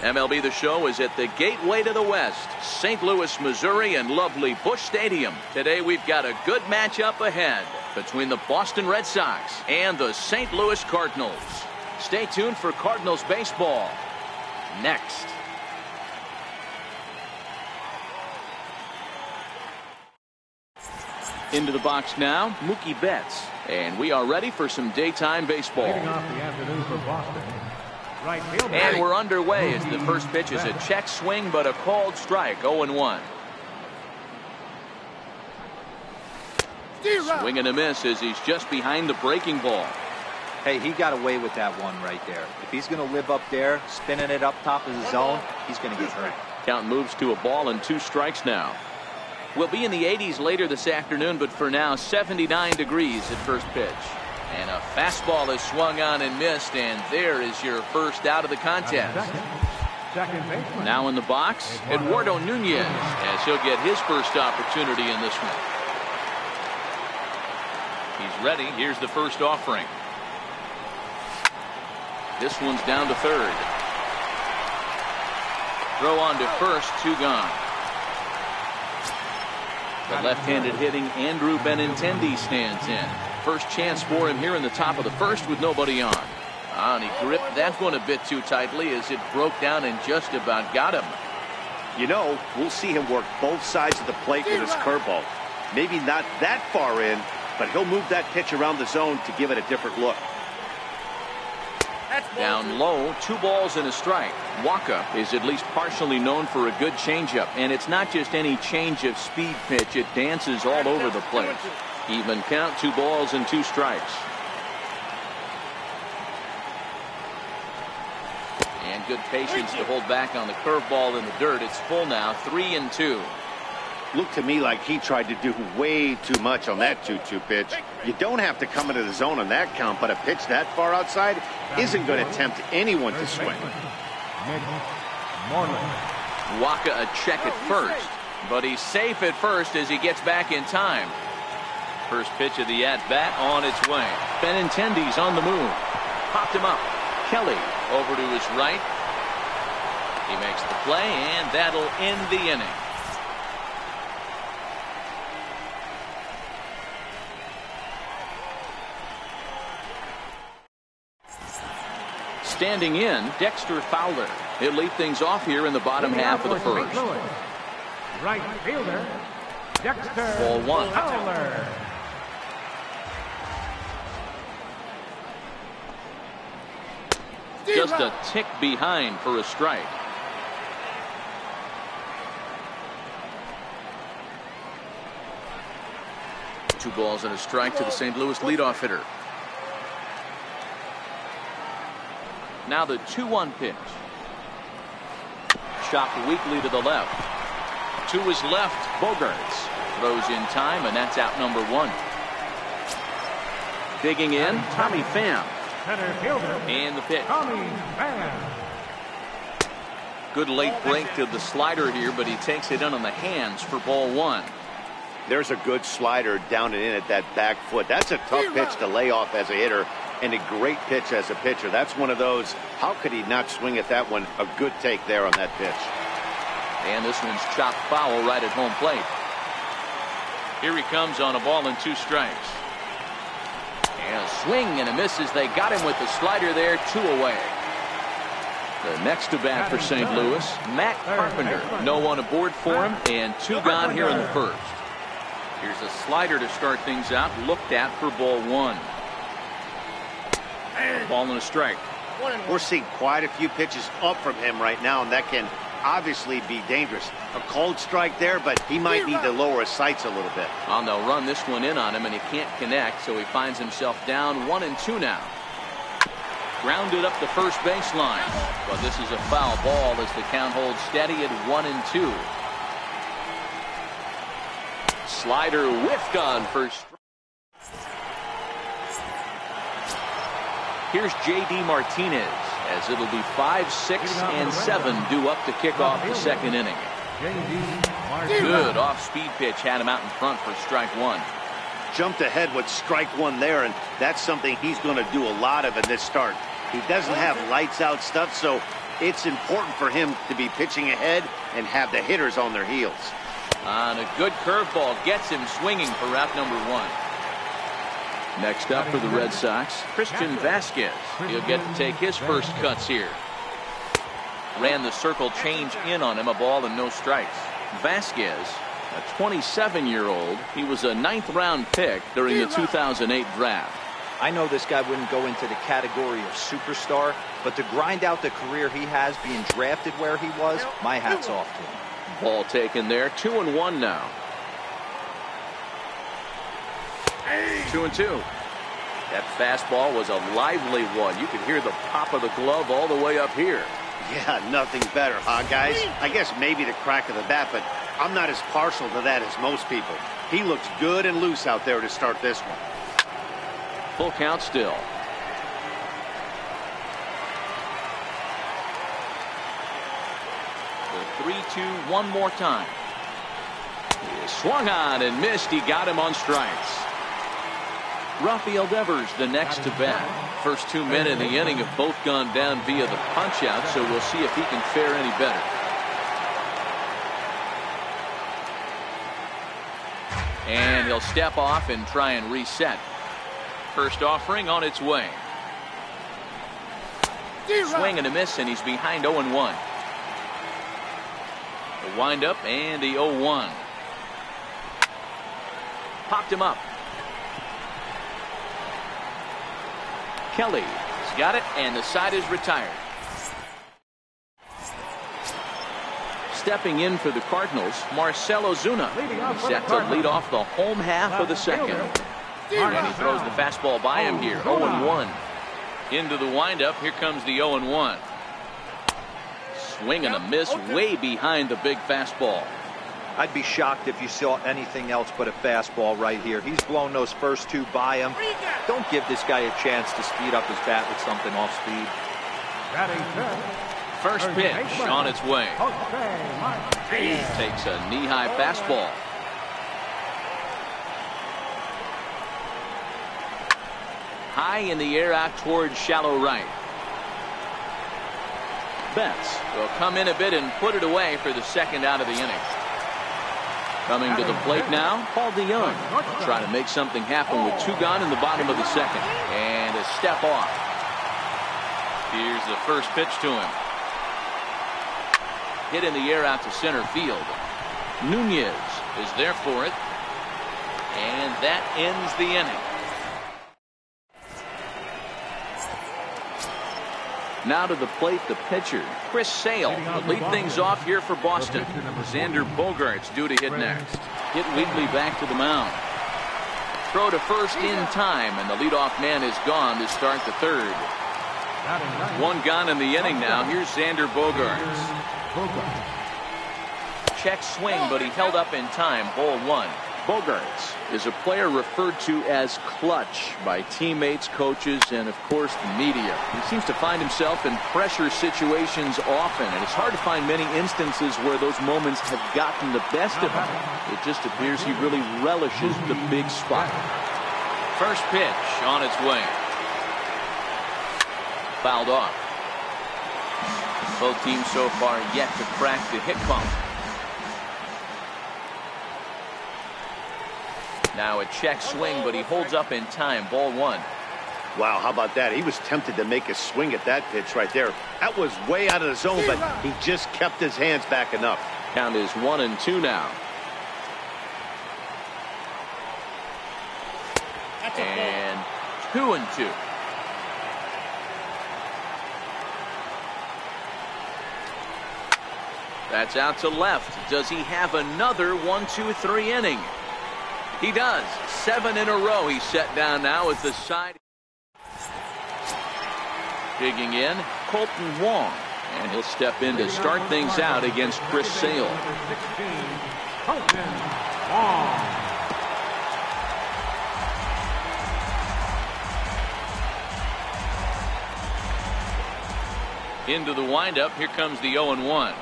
MLB The Show is at the gateway to the West, St. Louis, Missouri, and lovely Busch Stadium. Today we've got a good matchup ahead between the Boston Red Sox and the St. Louis Cardinals. Stay tuned for Cardinals baseball next. Into the box now, Mookie Betts. And we are ready for some daytime baseball. Leading off the afternoon for Boston. Right fielder. And we're underway as the first pitch is a check swing, but a called strike, 0-1. Swing and a miss as he's just behind the breaking ball. Hey, he got away with that one right there. If he's going to live up there, spinning it up top of the zone, he's going to get hurt. Count moves to a ball and 2 strikes now. We'll be in the 80s later this afternoon, but for now, 79 degrees at first pitch. And a fastball is swung on and missed, and there is your first out of the contest. Now in the box, Eduardo Nunez, as he'll get his first opportunity in this one. He's ready. Here's the first offering. This one's down to third. Throw on to first, 2 gone. The left-handed hitting Andrew Benintendi stands in. First chance for him here in the top of the first with nobody on. And he gripped that one a bit too tightly as it broke down and just about got him. You know, we'll see him work both sides of the plate with his curveball. Maybe not that far in, but he'll move that pitch around the zone to give it a different look. Down low, 2 balls and a strike. Waka is at least partially known for a good changeup, and it's not just any change of speed pitch. It dances all over the plate. Even count, 2 balls and 2 strikes. And good patience to hold back on the curveball in the dirt. It's full now, 3-2. Looked to me like he tried to do way too much on that 2-2 pitch. You don't have to come into the zone on that count, but a pitch that far outside isn't going to tempt anyone to swing. Waka a check at first, but he's safe at first as he gets back in time. First pitch of the at-bat on its way. Benintendi's on the move. Popped him up. Kelly over to his right. He makes the play, and that'll end the inning. Standing in, Dexter Fowler. He'll lead things off here in the bottom half of the first. Right fielder, Dexter Ball 1. Fowler. Just a tick behind for a strike. Two balls and a strike to the St. Louis leadoff hitter. Now the 2-1 pitch. Chopped weakly to the left. To his left, Bogarts throws in time, and that's out number 1. Digging in, Tommy Pham. And the pitch. Tommy Pham. Good late break to the slider here, but he takes it in on the hands for ball 1. There's a good slider down and in at that back foot. That's a tough pitch to lay off as a hitter, and a great pitch as a pitcher. That's one of those, how could he not swing at that one? A good take there on that pitch. And this one's chopped foul right at home plate. Here he comes on a ball and 2 strikes. And a swing and a miss as they got him with the slider there, 2 away. The next to bat for St. Louis, Matt Carpenter. No one aboard for him, and 2 gone here in the first. Here's a slider to start things out, looked at for ball 1. Ball and a strike. We're seeing quite a few pitches up from him right now, and that can obviously be dangerous. A cold strike there, but he might need to lower his sights a little bit. And they'll run this one in on him, and he can't connect, so he finds himself down 1-2 now. Grounded up the first baseline, but this is a foul ball as the count holds steady at 1-2. Slider whiffed on first. Here's J.D. Martinez, as it'll be 5, 6, and 7 due up to kick off the second inning. Good off-speed pitch had him out in front for strike 1. Jumped ahead with strike 1 there, and that's something he's going to do a lot of in this start. He doesn't have lights-out stuff, so It's important for him to be pitching ahead and have the hitters on their heels. On a good curveball gets him swinging for route number 1. Next up for the Red Sox, Christian Vasquez. He'll get to take his first cuts here. Ran the circle change in on him, a ball and no strikes. Vasquez, a 27-year-old. He was a 9th round pick during the 2008 draft. I know this guy wouldn't go into the category of superstar, but to grind out the career he has being drafted where he was, my hat's off to him. Ball taken there, 2-1 now. 2-2. That fastball was a lively one. You could hear the pop of the glove all the way up here. Yeah, nothing better, huh, guys? I guess maybe the crack of the bat, but I'm not as partial to that as most people. He looks good and loose out there to start this one. Full count still. The 3-2 one more time. He swung on and missed. He got him on strikes. Rafael Devers the next to bat. First 2 men in the inning have both gone down via the punch out, so we'll see if he can fare any better. And he'll step off and try and reset. First offering on its way. Swing and a miss, and he's behind 0-1. The windup and the 0-1. Popped him up. Kelly has got it, and the side is retired. Stepping in for the Cardinals, Marcell Ozuna. He's set to lead off the home half of the second. And he throws the fastball by him here. 0-1. Into the windup. Here comes the 0-1. Swing and a miss way behind the big fastball. I'd be shocked if you saw anything else but a fastball right here. He's blown those first 2 by him. Don't give this guy a chance to speed up his bat with something off speed. First pitch on its way. He takes a knee-high fastball. High in the air out towards shallow right. Betts will come in a bit and put it away for the second out of the inning. Coming to the plate now, Paul DeYoung. Trying to make something happen with 2 gone in the bottom of the second. And a step off. Here's the first pitch to him. Hit in the air out to center field. Nunez is there for it. And that ends the inning. Now to the plate, the pitcher, Chris Sale, will lead things off here for Boston. Xander Bogaerts due to hit next. Hit Wheatley back to the mound. Throw to first in time, and the leadoff man is gone to start the third. 1 gone in the inning now. Here's Xander Bogaerts. Check swing, but he held up in time. Ball 1. Bogaerts is a player referred to as clutch by teammates, coaches, and of course the media. He seems to find himself in pressure situations often, and it's hard to find many instances where those moments have gotten the best of him. It just appears he really relishes the big spot. First pitch on its way. Fouled off. Both teams so far yet to crack the hit bump. Now a check swing, but he holds up in time. Ball 1. Wow, how about that? He was tempted to make a swing at that pitch right there. That was way out of the zone, but he just kept his hands back enough. Count is 1-2 now. And 2-2. That's out to left. Does he have another 1-2-3 inning? He does. 7 in a row. He's set down now at the side. Digging in, Colton Wong. And he'll step in to start things out against Chris Sale. Into the windup. Here comes the 0-1.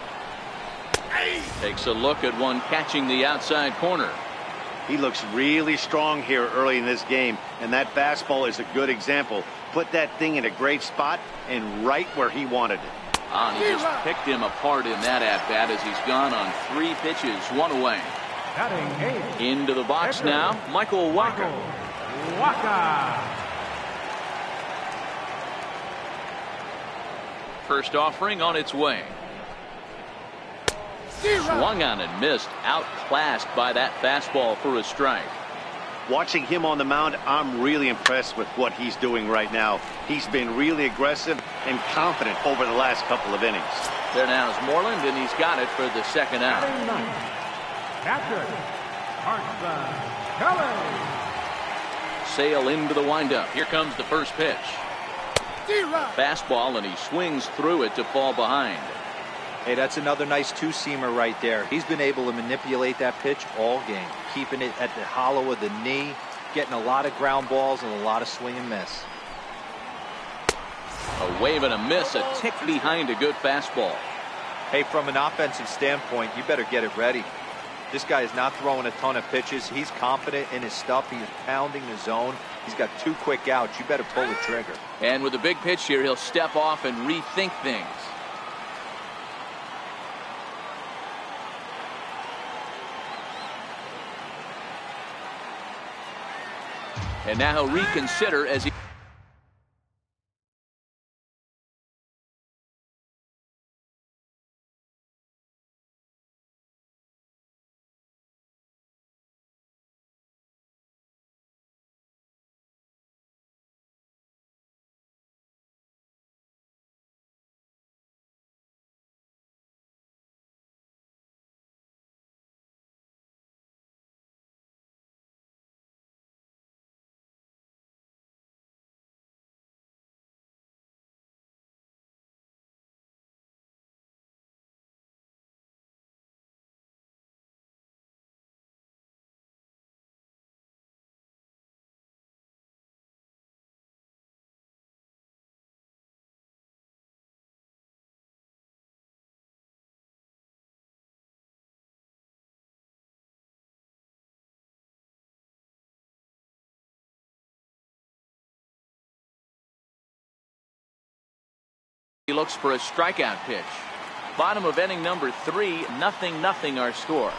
Takes a look at one catching the outside corner. He looks really strong here early in this game, and that fastball is a good example. Put that thing in a great spot and right where he wanted it. And he just picked him apart in that at-bat as he's gone on 3 pitches, 1 away. Batting 8. Into the box now, Michael Wacha. First offering on its way. Swung on and missed, outclassed by that fastball for a strike. Watching him on the mound, I'm really impressed with what he's doing right now. He's been really aggressive and confident over the last couple of innings. There now is Moreland, and he's got it for the second out. Catcher, Kelly. Sale into the windup. Here comes the first pitch. Fastball, and he swings through it to fall behind. Hey, that's another nice two-seamer right there. He's been able to manipulate that pitch all game, keeping it at the hollow of the knee, getting a lot of ground balls and a lot of swing and miss. A wave and a miss, a tick behind a good fastball. Hey, from an offensive standpoint, you better get it ready. This guy is not throwing a ton of pitches. He's confident in his stuff. He is pounding the zone. He's got 2 quick outs. You better pull the trigger. And with a big pitch here, he'll step off and rethink things. And now he'll reconsider as he... He looks for a strikeout pitch. Bottom of inning number 3, 0-0 our score.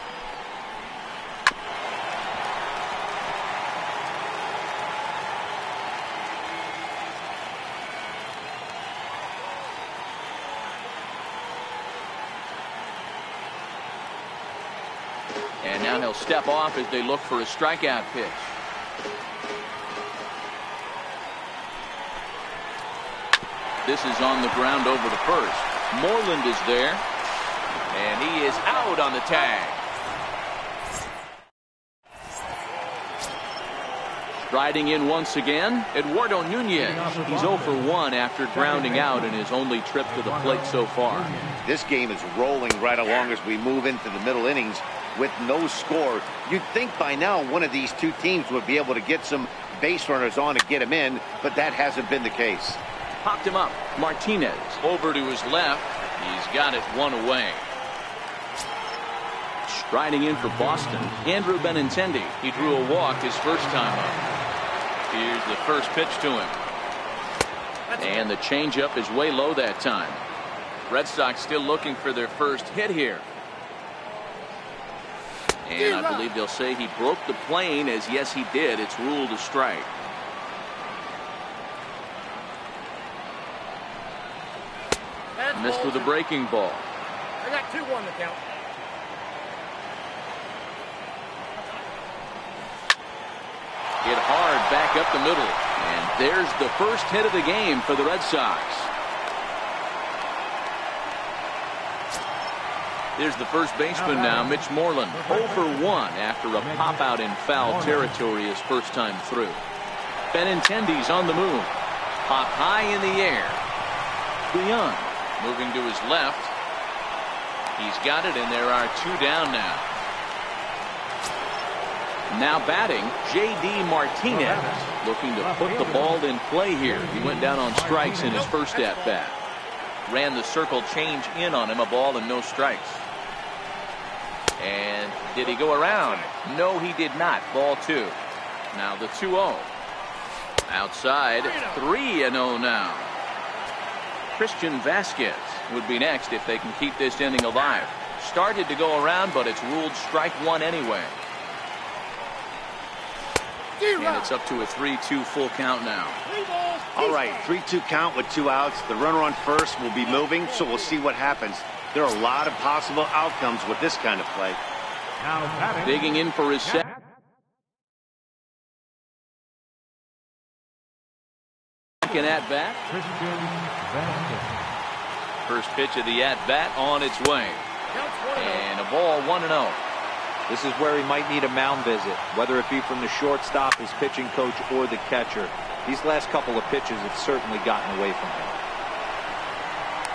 And now he'll step off as they look for a strikeout pitch. This is on the ground over the first. Moreland is there, and he is out on the tag. Striding in once again, Eduardo Nunez. He's 0 for 1 after grounding out in his only trip to the plate so far. This game is rolling right along as we move into the middle innings with no score. You'd think by now one of these 2 teams would be able to get some base runners on to get him in, but that hasn't been the case. Popped him up. Martinez over to his left. He's got it 1 away. Striding in for Boston, Andrew Benintendi. He drew a walk his first time up. Here's the first pitch to him. And the changeup is way low that time. Red Sox still looking for their first hit here. And I believe they'll say he broke the plane, as yes he did. It's ruled a strike. Missed with a breaking ball. I got 2-1 to count. Hit hard back up the middle. And there's the first hit of the game for the Red Sox. Here's the first baseman now, Mitch Moreland. 0 for 1 after a pop out in foul territory his first time through. Benintendi's on the move. Pop high in the air. Leon moving to his left. He's got it, and there are 2 down now. Now batting, J.D. Martinez, looking to put the ball in play here. He went down on strikes in his first at-bat. Ran the circle change in on him, a ball and no strikes. And did he go around? No, he did not. Ball 2. Now the 2-0. Outside, 3-0 now. Christian Vasquez would be next if they can keep this inning alive. Started to go around, but it's ruled strike one anyway. And it's up to a 3-2 full count now. All right, 3-2 count with 2 outs. The runner on first will be moving, so we'll see what happens. There are a lot of possible outcomes with this kind of play. Now digging in for his second at-bat. First pitch of the at-bat on its way. And a ball 1-0. This is where he might need a mound visit, whether it be from the shortstop, his pitching coach, or the catcher. These last couple of pitches have certainly gotten away from him.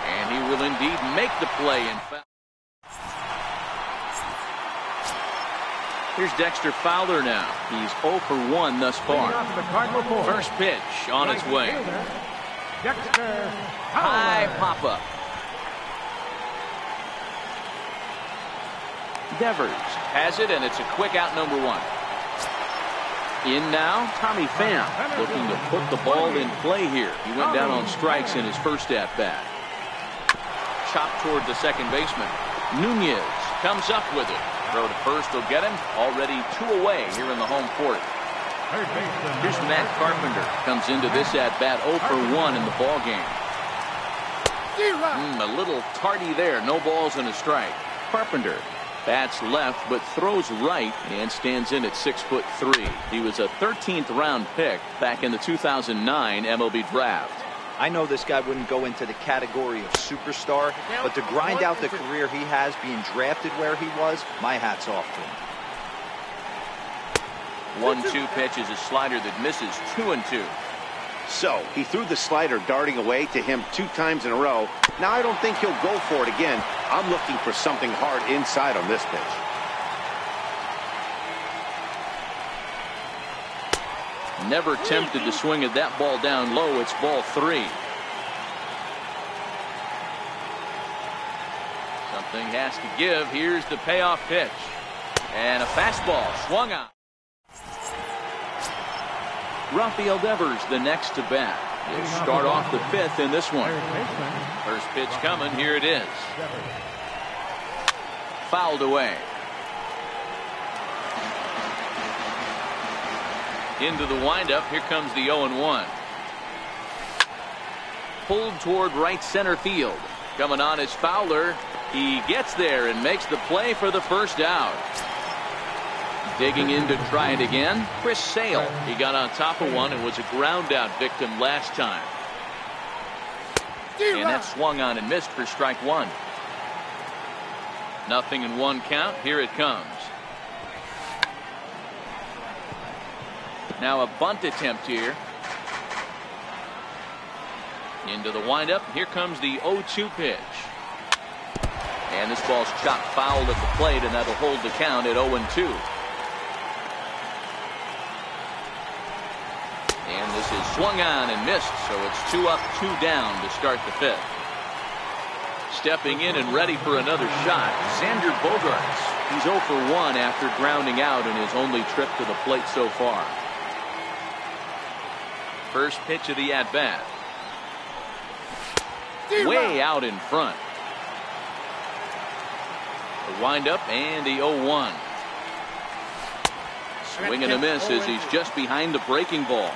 And he will indeed make the play. In fact, here's Dexter Fowler now. He's 0 for 1 thus far. First pitch on its way. High pop-up. Devers has it, and it's a quick out, number 1. In now, Tommy Pham looking to put the ball in play here. He went down on strikes in his first at-bat. Chopped toward the second baseman. Nunez comes up with it. Throw to first will get him. Already 2 away here in the home court. Here's Matt Carpenter. Comes into this at-bat 0 for 1 in the ball game. A little tardy there. No balls and a strike. Carpenter bats left but throws right and stands in at 6'3". He was a 13th round pick back in the 2009 MLB draft. I know this guy wouldn't go into the category of superstar, but to grind out the career he has being drafted where he was, my hat's off to him. 1-2 pitch is a slider that misses 2-2. So he threw the slider darting away to him 2 times in a row. Now I don't think he'll go for it again. I'm looking for something hard inside on this pitch. Never tempted to swing at that ball down low. It's ball 3. Something has to give. Here's the payoff pitch. And a fastball swung out. Rafael Devers the next to bat. He'll start off the 5th in this one. First pitch coming. Here it is. Fouled away. Into the windup. Here comes the 0-1. Pulled toward right center field. Coming on is Fowler. He gets there and makes the play for the first out. Digging in to try it again, Chris Sale. He got on top of one and was a ground out victim last time. And that swung on and missed for strike 1. 0-1 count. Here it comes. Now a bunt attempt here. Into the windup. Here comes the 0-2 pitch. And this ball's chopped foul at the plate, and that'll hold the count at 0-2. And this is swung on and missed, so it's 2 up, 2 down to start the 5th. Stepping in and ready for another shot, Xander Bogaerts. He's 0 for 1 after grounding out in his only trip to the plate so far. First pitch of the at-bat. Way out in front. The windup and the 0-1. Swing and a miss as he's just behind the breaking ball.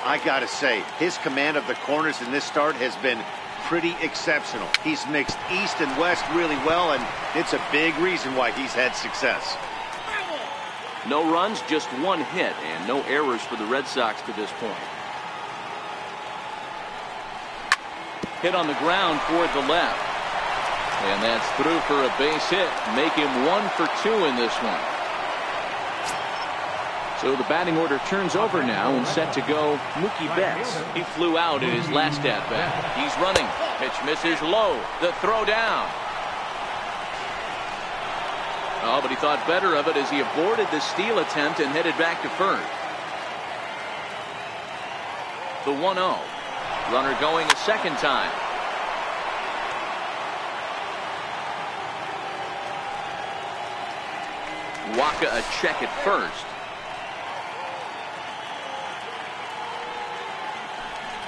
I gotta say, his command of the corners in this start has been pretty exceptional. He's mixed east and west really well, and it's a big reason why he's had success. No runs, just 1 hit, and no errors for the Red Sox to this point. Hit on the ground toward the left. And that's through for a base hit. Make him 1 for 2 in this one. So the batting order turns over now and set to go Mookie Betts. He flew out in his last at-bat. He's running. Pitch misses low. The throw down. Oh, but he thought better of it as he aborted the steal attempt and headed back to first. The 1-0. Runner going a second time. Waka a check at first.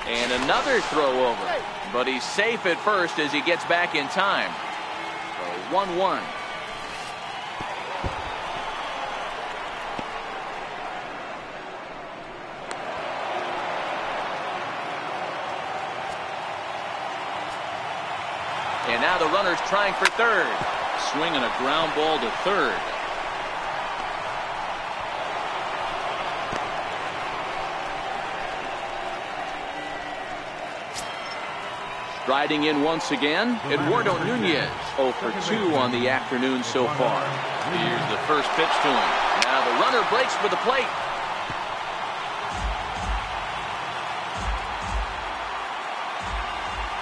And another throw over. But he's safe at first as he gets back in time. So 1-1. And now the runner's trying for third. Swinging a ground ball to third. Striding in once again, Eduardo Nunez, 0 for 2 on the afternoon so far. Here's the first pitch to him. Now the runner breaks for the plate.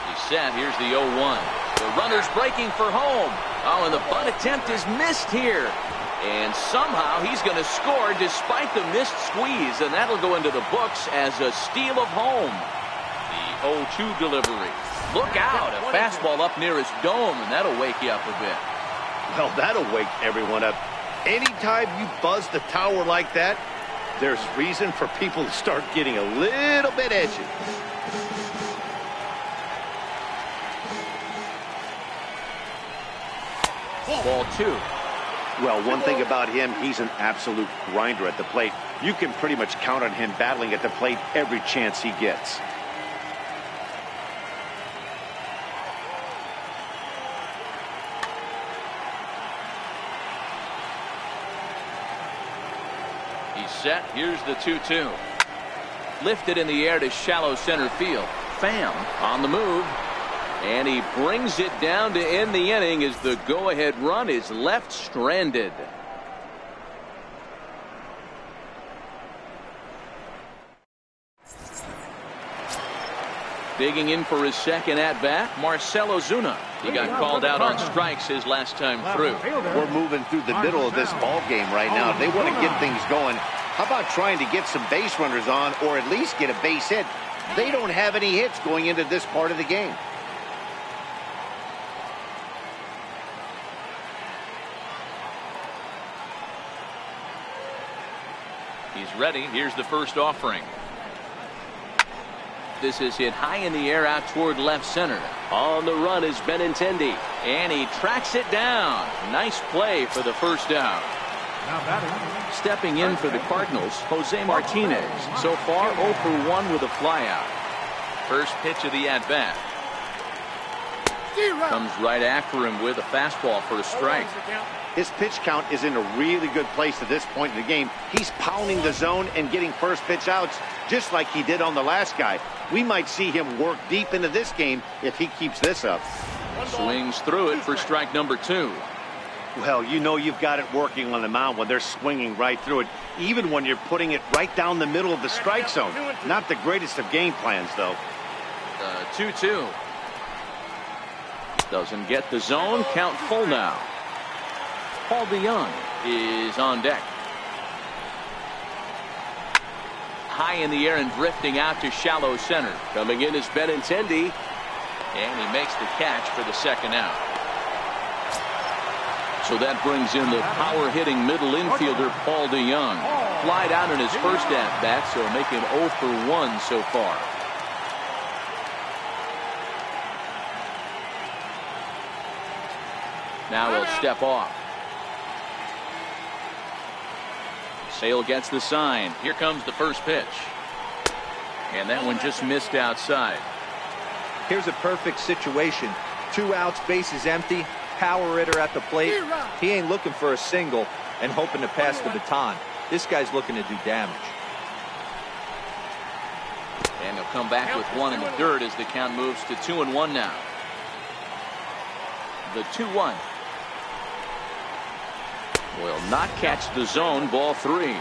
He's set. Here's the 0-1. The runner's breaking for home. Oh, and the bunt attempt is missed here. And somehow he's going to score despite the missed squeeze, and that'll go into the books as a steal of home. The 0-2 delivery. Look out, a fastball up near his dome, and that'll wake you up a bit. Well, that'll wake everyone up. Anytime you buzz the tower like that, there's reason for people to start getting a little bit edgy. Ball 2. Well, one thing about him, he's an absolute grinder at the plate. You can pretty much count on him battling at the plate every chance he gets. He's set. Here's the 2-2. Lifted in the air to shallow center field. Pham on the move. And he brings it down to end the inning as the go-ahead run is left stranded. Digging in for his second at-bat, Marcell Ozuna. He got called out on strikes his last time through. We're moving through the middle of this ball game right now. They want to get things going. How about trying to get some base runners on or at least get a base hit? They don't have any hits going into this part of the game. He's ready. Here's the first offering. This is hit high in the air out toward left center. On the run is Benintendi. And he tracks it down. Nice play for the first down. Now batting. Stepping in for the Cardinals, Jose Martinez. So far 0 for 1 with a flyout. First pitch of the at-bat. Comes right after him with a fastball for a strike. His pitch count is in a really good place at this point in the game. He's pounding the zone and getting first pitch outs just like he did on the last guy. We might see him work deep into this game if he keeps this up. Swings through it for strike number 2. Well, you know you've got it working on the mound when they're swinging right through it, even when you're putting it right down the middle of the strike zone. Not the greatest of game plans, though. 2-2. Doesn't get the zone. Count full now. Paul DeYoung is on deck. High in the air and drifting out to shallow center. Coming in is Benintendi. And he makes the catch for the second out. So that brings in the power-hitting middle infielder, Paul DeYoung. Flied out in his first at-bat, so making 0 for 1 so far. Now he'll step off. Sale gets the sign. Here comes the first pitch. And that one just missed outside. Here's a perfect situation. 2 outs, bases empty. Power hitter at the plate. He ain't looking for a single and hoping to pass the baton. This guy's looking to do damage. And he'll come back with 1 in the dirt as the count moves to 2-1 now. The 2-1. Will not catch the zone. Ball 3.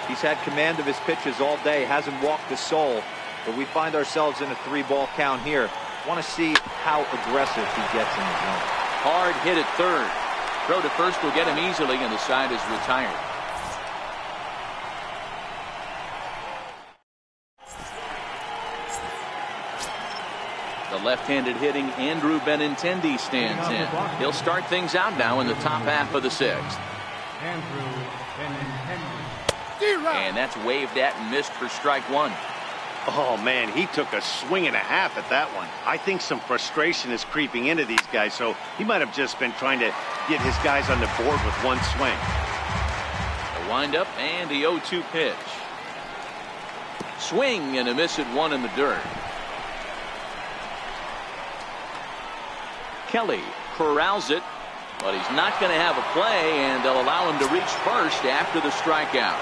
He's had command of his pitches all day. Hasn't walked a soul. But we find ourselves in a 3-ball count here. Want to see how aggressive he gets in the zone. Hard hit at third. Throw to first will get him easily, and the side is retired. The left-handed hitting Andrew Benintendi stands in. He'll start things out now in the top half of the 6th. Andrew Benintendi. And that's waved at and missed for strike 1. Oh, man, he took a swing and a half at that one. I think some frustration is creeping into these guys, so he might have just been trying to get his guys on the board with one swing. A windup and the 0-2 pitch. Swing and a miss at one in the dirt. Kelly corrals it, but he's not going to have a play, and they'll allow him to reach first after the strikeout.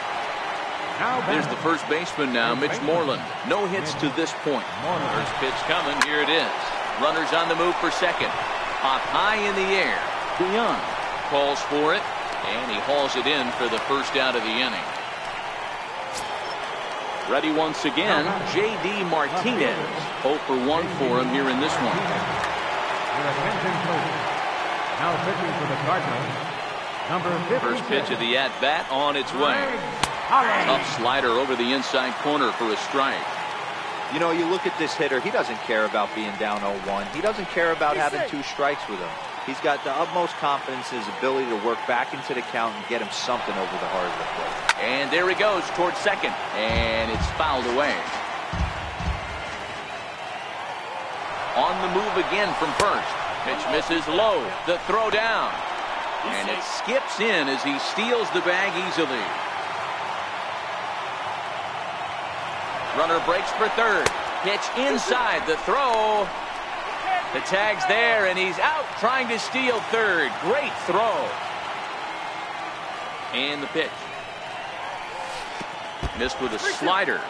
There's the first baseman now, Mitch Moreland. No hits to this point. First pitch coming. Here it is. Runners on the move for second. Pop high in the air. DeYoung calls for it, and he hauls it in for the first out of the inning. Ready once again, J.D. Martinez. 0 for 1 for him here in this one. Now pitching for the Cardinals, number 56. First pitch of the at-bat on its way. Tough slider over the inside corner for a strike. You know, you look at this hitter, he doesn't care about being down 0-1. He doesn't care about having 2 strikes with him. He's got the utmost confidence in his ability to work back into the count and get him something over the heart of the plate. And there he goes towards second, and it's fouled away. On the move again from first. Pitch misses low. The throw down. And it skips in as he steals the bag easily. Runner breaks for third. Pitch inside. The throw. The tag's there, and he's out trying to steal third. Great throw. And the pitch. Missed with a slider.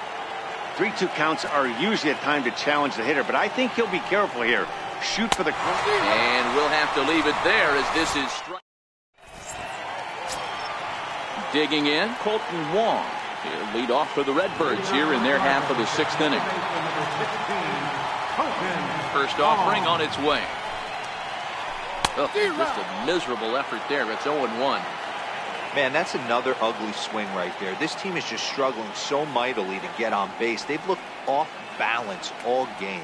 3-2 counts are usually a time to challenge the hitter, but I think he'll be careful here. Shoot for the corner. And we'll have to leave it there as this is strike. Digging in, Colton Wong. He'll lead off for the Redbirds here in their half of the 6th inning. First offering on its way. Oh, just a miserable effort there. It's 0-1. Man, that's another ugly swing right there. This team is just struggling so mightily to get on base. They've looked off balance all game.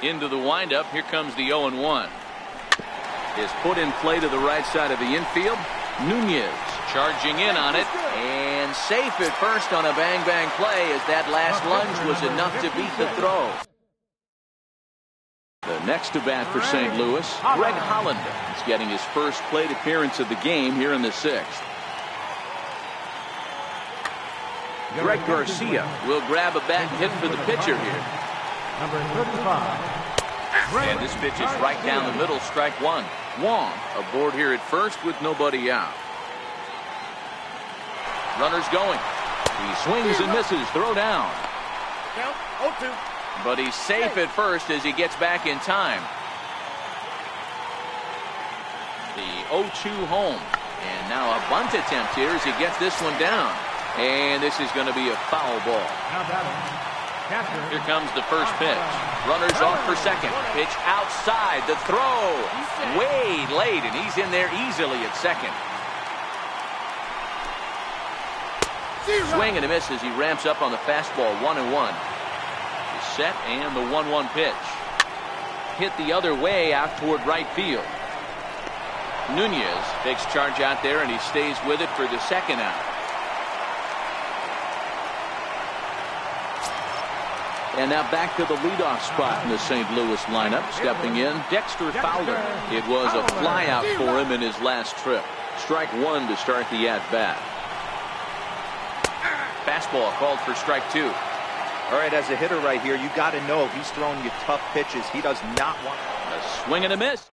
Into the windup. Here comes the 0-1. Is put in play to the right side of the infield. Nunez charging in on it, and safe at first on a bang-bang play as that last lunge was enough to beat the throw. The next to bat for St. Louis, Greg Holland. He's getting his first plate appearance of the game here in the 6th. Greg Garcia will grab a bat and hit for the pitcher here. Number 35. And this pitch is right down the middle, strike one. Wong aboard here at first with nobody out. Runners going. He swings and misses. Throw down. Count 0-2. But he's safe at first as he gets back in time. The 0-2 home. And now a bunt attempt here as he gets this one down. And this is going to be a foul ball. Now batting. Catcher. Here comes the first pitch. Runners off for second. Pitch outside. The throw. Way late, and he's in there easily at second. Swing and a miss as he ramps up on the fastball. 1-1. He's set, and the 1-1 pitch. Hit the other way out toward right field. Nunez takes charge out there, and he stays with it for the second out. And now back to the leadoff spot in the St. Louis lineup. Stepping in, Dexter Fowler. It was a flyout for him in his last trip. Strike one to start the at-bat. Fastball called for strike two. All right, as a hitter right here, you got to know he's throwing you tough pitches. He does not want a swing and a miss.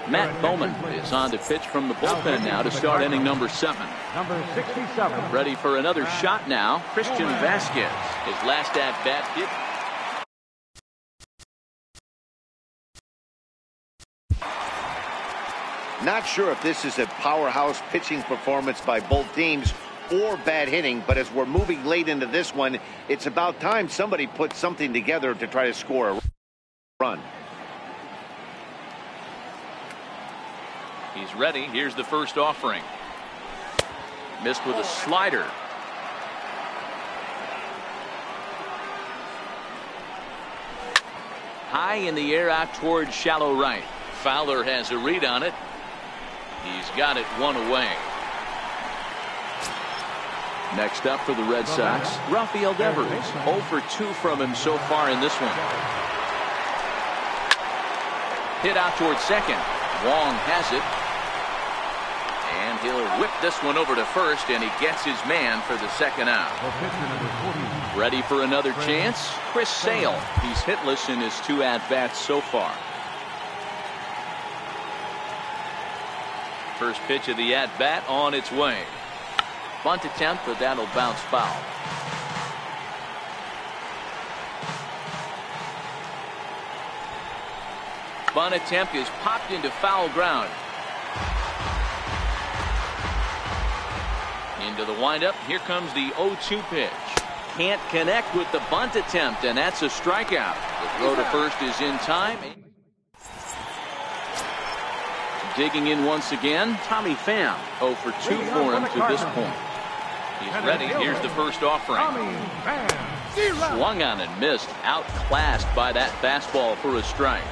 Matt Bowman is on to pitch from the bullpen now to start inning number 7. Number 67. Ready for another shot now. Christian Vasquez. His last at bat did. Not sure if this is a powerhouse pitching performance by both teams or bad hitting, but as we're moving late into this one, it's about time somebody put something together to try to score a run. He's ready. Here's the first offering. Missed with a slider. High in the air out towards shallow right. Fowler has a read on it. He's got it one away. Next up for the Red Sox, Rafael Devers. 0 for 2 from him so far in this one. Hit out towards second. Wong has it. And he'll whip this one over to first, and he gets his man for the second out. Ready for another chance? Chris Sale. He's hitless in his 2 at-bats so far. First pitch of the at-bat on its way. Bunt attempt, but that'll bounce foul. Bunt attempt is popped into foul ground. Into the windup. Here comes the 0-2 pitch. Can't connect with the bunt attempt, and that's a strikeout. The throw to first is in time. Digging in once again, Tommy Pham. 0 for 2 for him to this point. He's ready. Here's the first offering. Swung on and missed. Outclassed by that fastball for a strike.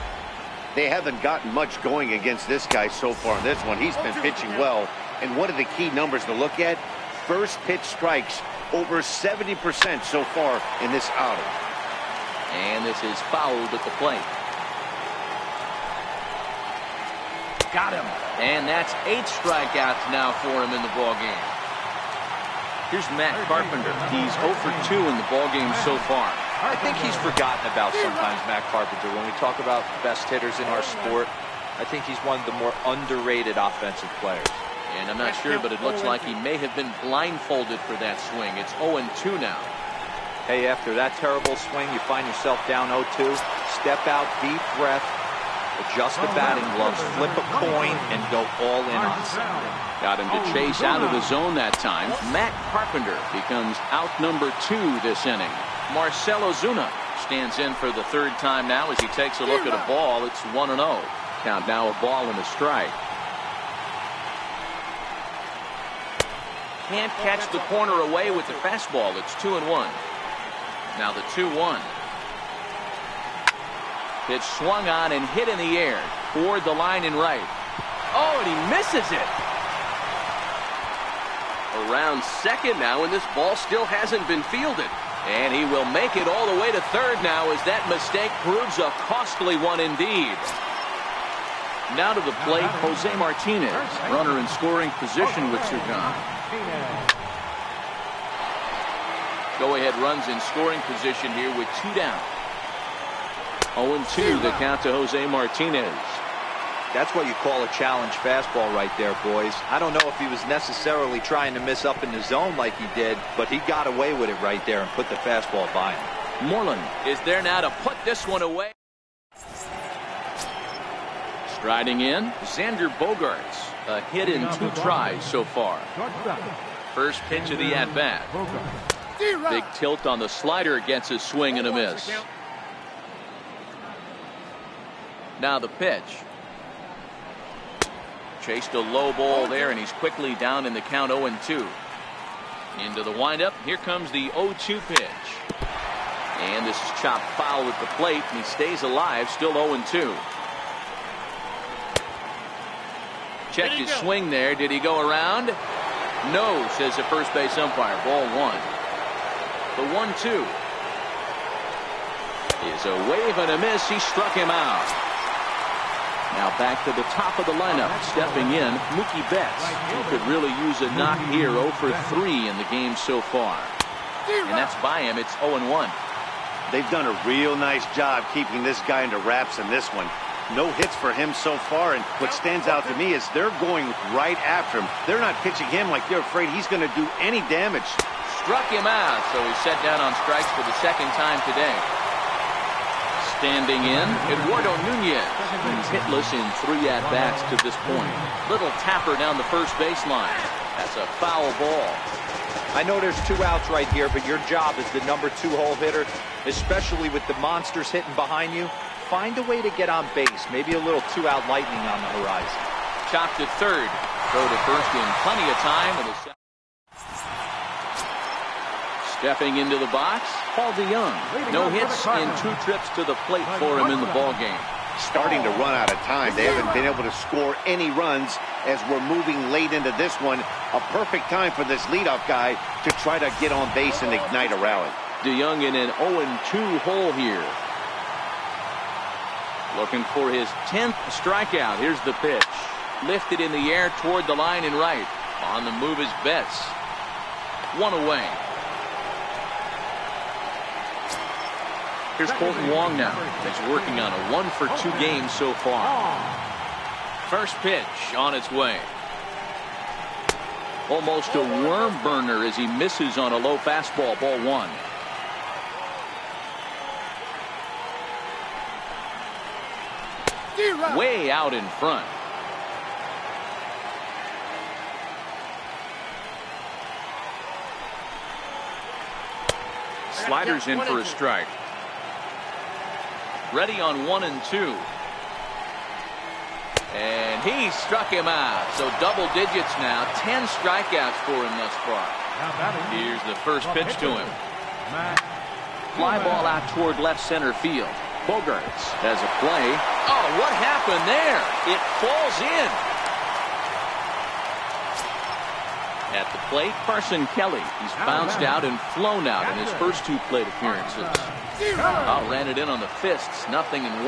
They haven't gotten much going against this guy so far in this one. He's been pitching well. And one of the key numbers to look at, first pitch strikes over 70% so far in this outing. And this is fouled at the plate. Got him. And that's 8 strikeouts now for him in the ballgame. Here's Matt Carpenter. He's 0 for 2 in the ballgame so far. I think he's forgotten about sometimes, Matt Carpenter. When we talk about best hitters in our sport, I think he's one of the more underrated offensive players. And I'm not sure, but it looks like he may have been blindfolded for that swing. It's 0-2 now. Hey, after that terrible swing, you find yourself down 0-2. Step out, deep breath, adjust the batting gloves, flip a coin, and go all in on something. Got him to chase out of the zone that time. Matt Carpenter becomes out number 2 this inning. Marcell Ozuna stands in for the 3rd time now as he takes a look at a ball. It's 1-0. Count now a ball and a strike. Can't catch the corner away with the fastball. It's 2-1. Now the 2-1. Pitch swung on and hit in the air toward the line and right. Oh, and he misses it. Around second now, and this ball still hasn't been fielded. And he will make it all the way to third now as that mistake proves a costly one indeed. Now to the plate, Jose Martinez. Runner in scoring position with 2 gone. Go-ahead runs in scoring position here with 2 down. 0-2 the count to Jose Martinez. That's what you call a challenge fastball right there, boys. I don't know if he was necessarily trying to miss up in the zone like he did, but he got away with it right there and put the fastball by him. Moreland is there now to put this one away. Striding in, Xander Bogaerts. A hit in 2 tries so far. First pitch of the at-bat. Big tilt on the slider, gets a swing and a miss. Now the pitch. Chased a low ball there, and he's quickly down in the count 0-2. Into the windup. Here comes the 0-2 pitch. And this is chopped foul at the plate, and he stays alive, still 0-2. Checked his swing there. Did he go around? No, says the first base umpire. Ball 1. The 1-2 is a wave and a miss. He struck him out. Now back to the top of the lineup. Stepping in, Mookie Betts. He could really use a knock here. 0 for 3 in the game so far. And that's by him. It's 0-1. They've done a real nice job keeping this guy under wraps in this one. No hits for him so far, and what stands out to me is they're going right after him. They're not pitching him like they're afraid he's going to do any damage. Struck him out, so he's set down on strikes for the 2nd time today. Standing in, Eduardo Nunez. He's hitless in 3 at-bats to this point. Little tapper down the first baseline. That's a foul ball. I know there's 2 outs right here, but your job as the number 2 hole hitter, especially with the monsters hitting behind you, find a way to get on base. Maybe a little 2-out lightning on the horizon. Chopped to third. Throw to first in plenty of time. And Stepping into the box, Paul DeYoung. No hits in 2 trips to the plate for him in the ballgame. Starting to run out of time. They haven't been able to score any runs as we're moving late into this one. A perfect time for this leadoff guy to try to get on base and ignite a rally. DeYoung in an 0-2 hole here. Looking for his 10th strikeout. Here's the pitch. Lifted in the air toward the line and right. On the move is Betts. 1 away. Here's Colton Wong now. He's working on a 1-for-2 game so far. First pitch on its way. Almost a worm burner as he misses on a low fastball. Ball 1. Way out in front. Sliders in for a strike. Ready on 1 and 2. And he struck him out. So double digits now. 10 strikeouts for him thus far. Here's the first pitch to him. Fly ball out toward left center field. Bogarts has a play. Oh, what happened there? It falls in. At the plate, Carson Kelly. He's bounced out and flown out in his first 2 plate appearances. Oh, ran it in on the fists. 0-1.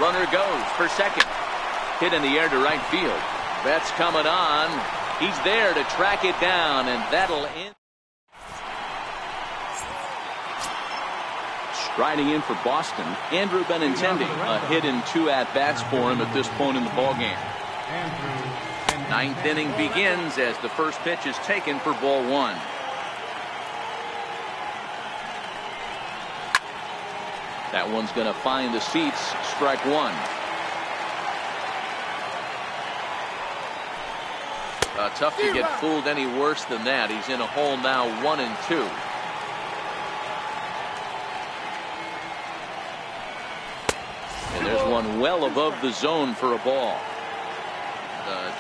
Runner goes for second. Hit in the air to right field. Betts coming on. He's there to track it down, and that'll end. Riding in for Boston, Andrew Benintendi. A hit in 2 at-bats for him at this point in the ballgame. 9th inning begins as the first pitch is taken for ball 1. That one's going to find the seats. Strike 1. Tough to get fooled any worse than that. He's in a hole now, 1 and 2. And there's one well above the zone for a ball.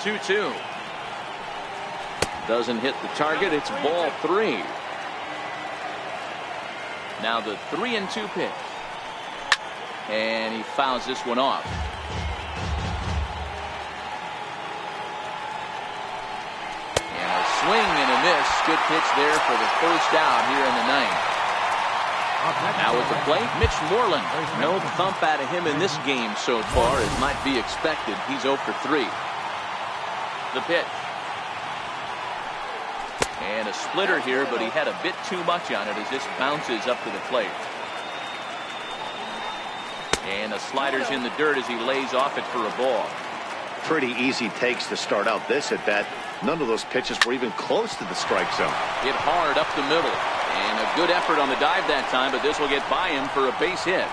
2-2. Doesn't hit the target. It's ball 3. Now the 3-2 pitch. And he fouls this one off. And a swing and a miss. Good pitch there for the first out here in the 9th. Now at the plate, Mitch Moreland. No thump out of him in this game so far, as might be expected. He's 0 for 3. The pitch. And a splitter here, but he had a bit too much on it as this bounces up to the plate. And the slider's in the dirt as he lays off it for a ball. Pretty easy takes to start out this at bat. None of those pitches were even close to the strike zone. Hit hard up the middle. And a good effort on the dive that time, but this will get by him for a base hit.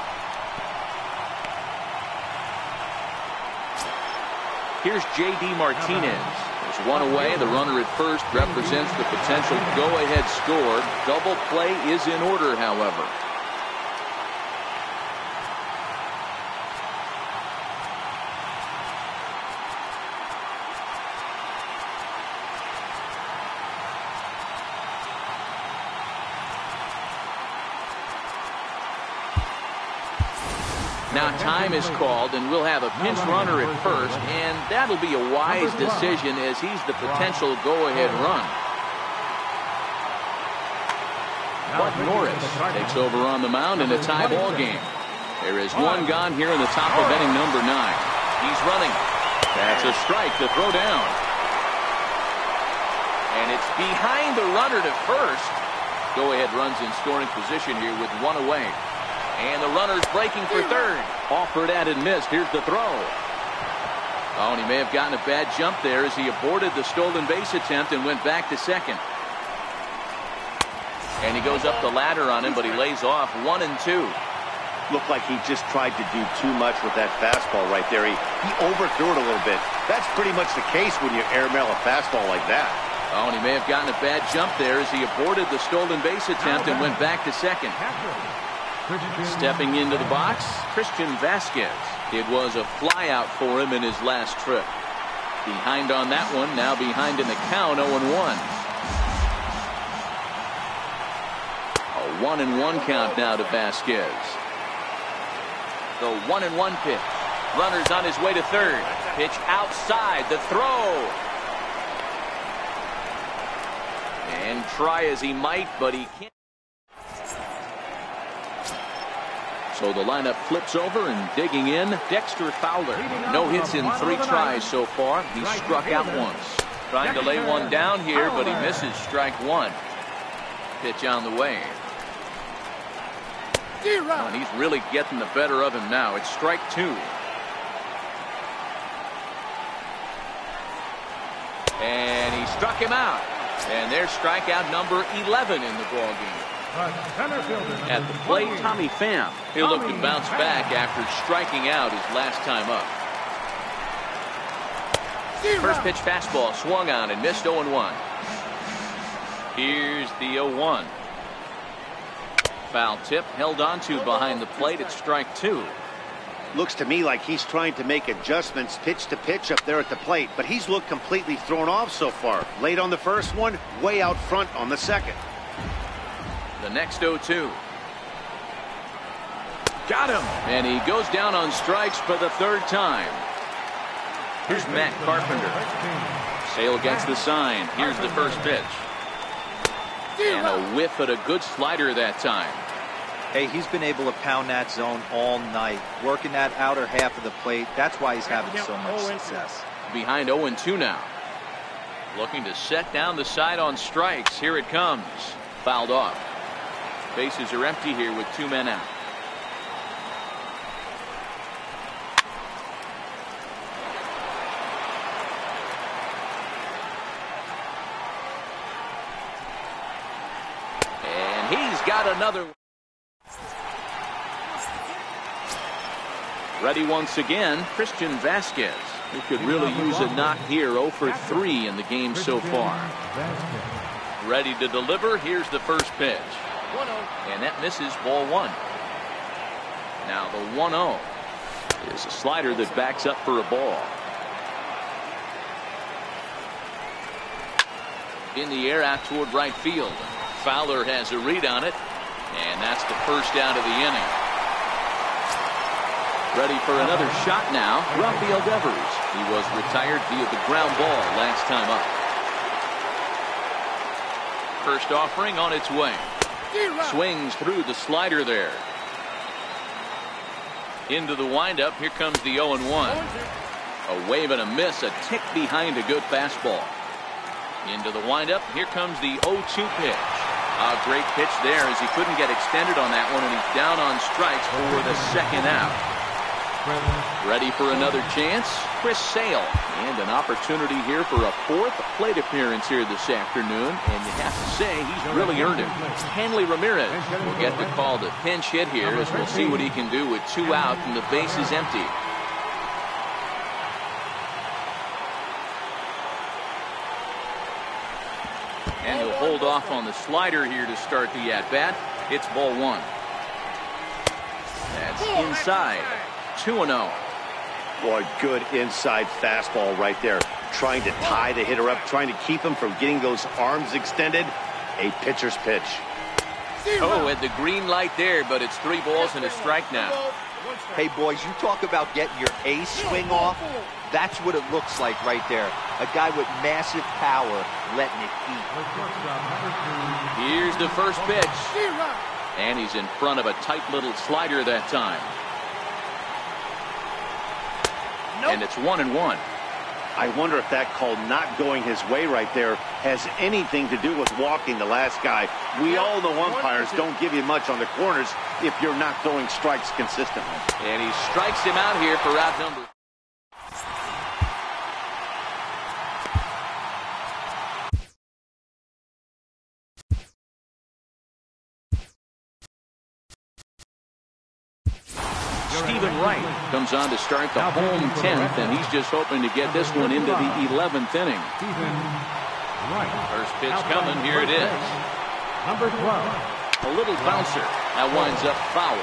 Here's J.D. Martinez. There's 1 away. The runner at first represents the potential go-ahead score. Double play is in order, however. Now time is called, and we'll have a pinch runner at first, and that'll be a wise decision as he's the potential go-ahead run. Bud Norris takes over on the mound in a tie ball game. There is 1 gone here in the top of inning number 9. He's running. That's a strike to throw down. And it's behind the runner to first. Go-ahead runs in scoring position here with 1 away. And the runner's breaking for third. Offered at and missed. Here's the throw. Oh, and he may have gotten a bad jump there as he aborted the stolen base attempt and went back to second. And he goes up the ladder on him, but he lays off 1 and 2. Looked like he just tried to do too much with that fastball right there. He overthrew it a little bit. That's pretty much the case when you airmail a fastball like that. Oh, and he may have gotten a bad jump there as he aborted the stolen base attempt and went back to second. Stepping into the box, Christian Vasquez. It was a fly out for him in his last trip. Behind on that one, now behind in the count, 0-1. A 1-1 count now to Vasquez. The 1-1 pitch. Runner's on his way to third. Pitch outside. The throw. And try as he might, but he can't. So the lineup flips over and digging in, Dexter Fowler. No hits in 3 tries so far. He struck out once. Trying to lay one down here, but he misses strike 1. Pitch on the way. Oh, and he's really getting the better of him now. It's strike 2. And he struck him out. And there's strikeout number 11 in the ballgame. At the plate, Tommy Pham. He'll look to bounce back after striking out his last time up. First pitch fastball swung on and missed 0-1. Here's the 0-1. Foul tip held onto behind the plate at strike 2. Looks to me like he's trying to make adjustments pitch to pitch up there at the plate, but he's looked completely thrown off so far. Late on the first one, way out front on the second. The next 0-2. Got him. And he goes down on strikes for the 3rd time. Here's Matt Carpenter. Sale gets the sign. Here's the first pitch. And a whiff at a good slider that time. Hey, he's been able to pound that zone all night, working that outer half of the plate. That's why he's having so much success. Behind 0-2 now. Looking to set down the side on strikes. Here it comes. Fouled off. Bases are empty here with 2 men out. And he's got another. Ready once again, Christian Vasquez, who could really use a knock here. 0 for 3 in the game so far. Ready to deliver. Here's the first pitch. And that misses ball 1. Now the 1-0 is a slider that backs up for a ball. In the air out toward right field. Fowler has a read on it. And that's the first out of the inning. Ready for another shot now, Rafael Devers. He was retired via the ground ball last time up. First offering on its way. Swings through the slider there. Into the windup. Here comes the 0-1. A wave and a miss, a tick behind a good fastball. Into the windup. Here comes the 0-2 pitch. A great pitch there as he couldn't get extended on that one, and he's down on strikes for the 2nd out. Ready for another chance, Chris Sale. And an opportunity here for a 4th plate appearance here this afternoon. And you have to say, he's really earned it. Hanley Ramirez will get the call to pinch hit here as we'll see what he can do with 2 out and the base is empty. And he'll hold off on the slider here to start the at-bat. It's ball 1. That's inside. 2-0. Boy, good inside fastball right there. Trying to tie the hitter up, trying to keep him from getting those arms extended. A pitcher's pitch. Oh, at the green light there, but it's 3 balls and a strike now. Hey, boys, you talk about getting your ace swing off. That's what it looks like right there. A guy with massive power letting it eat. Here's the first pitch. And he's in front of a tight little slider that time. And it's 1-1. I wonder if that call not going his way right there has anything to do with walking the last guy. We all know umpires don't give you much on the corners if you're not throwing strikes consistently. And he strikes him out here for out number. Stephen Wright comes on to start the home 10th, and he's just hoping to get this one into the 11th inning. First pitch coming. Here it is. Number 12. A little bouncer. That winds up foul.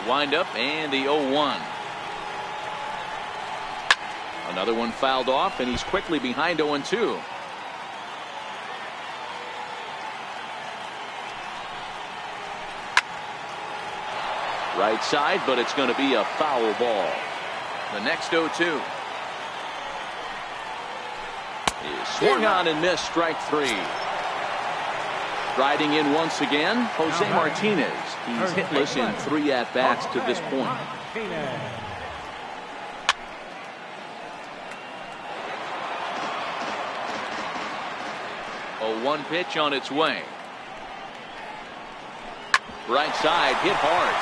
windup and the 0-1. Another one fouled off, and he's quickly behind 0-2. Right side, but it's going to be a foul ball. The next 0-2 is swung on and missed, strike 3. Riding in once again, Jose Martinez. He's hitless in 3 at-bats to this point. 0-1 pitch on its way. Right side, hit hard.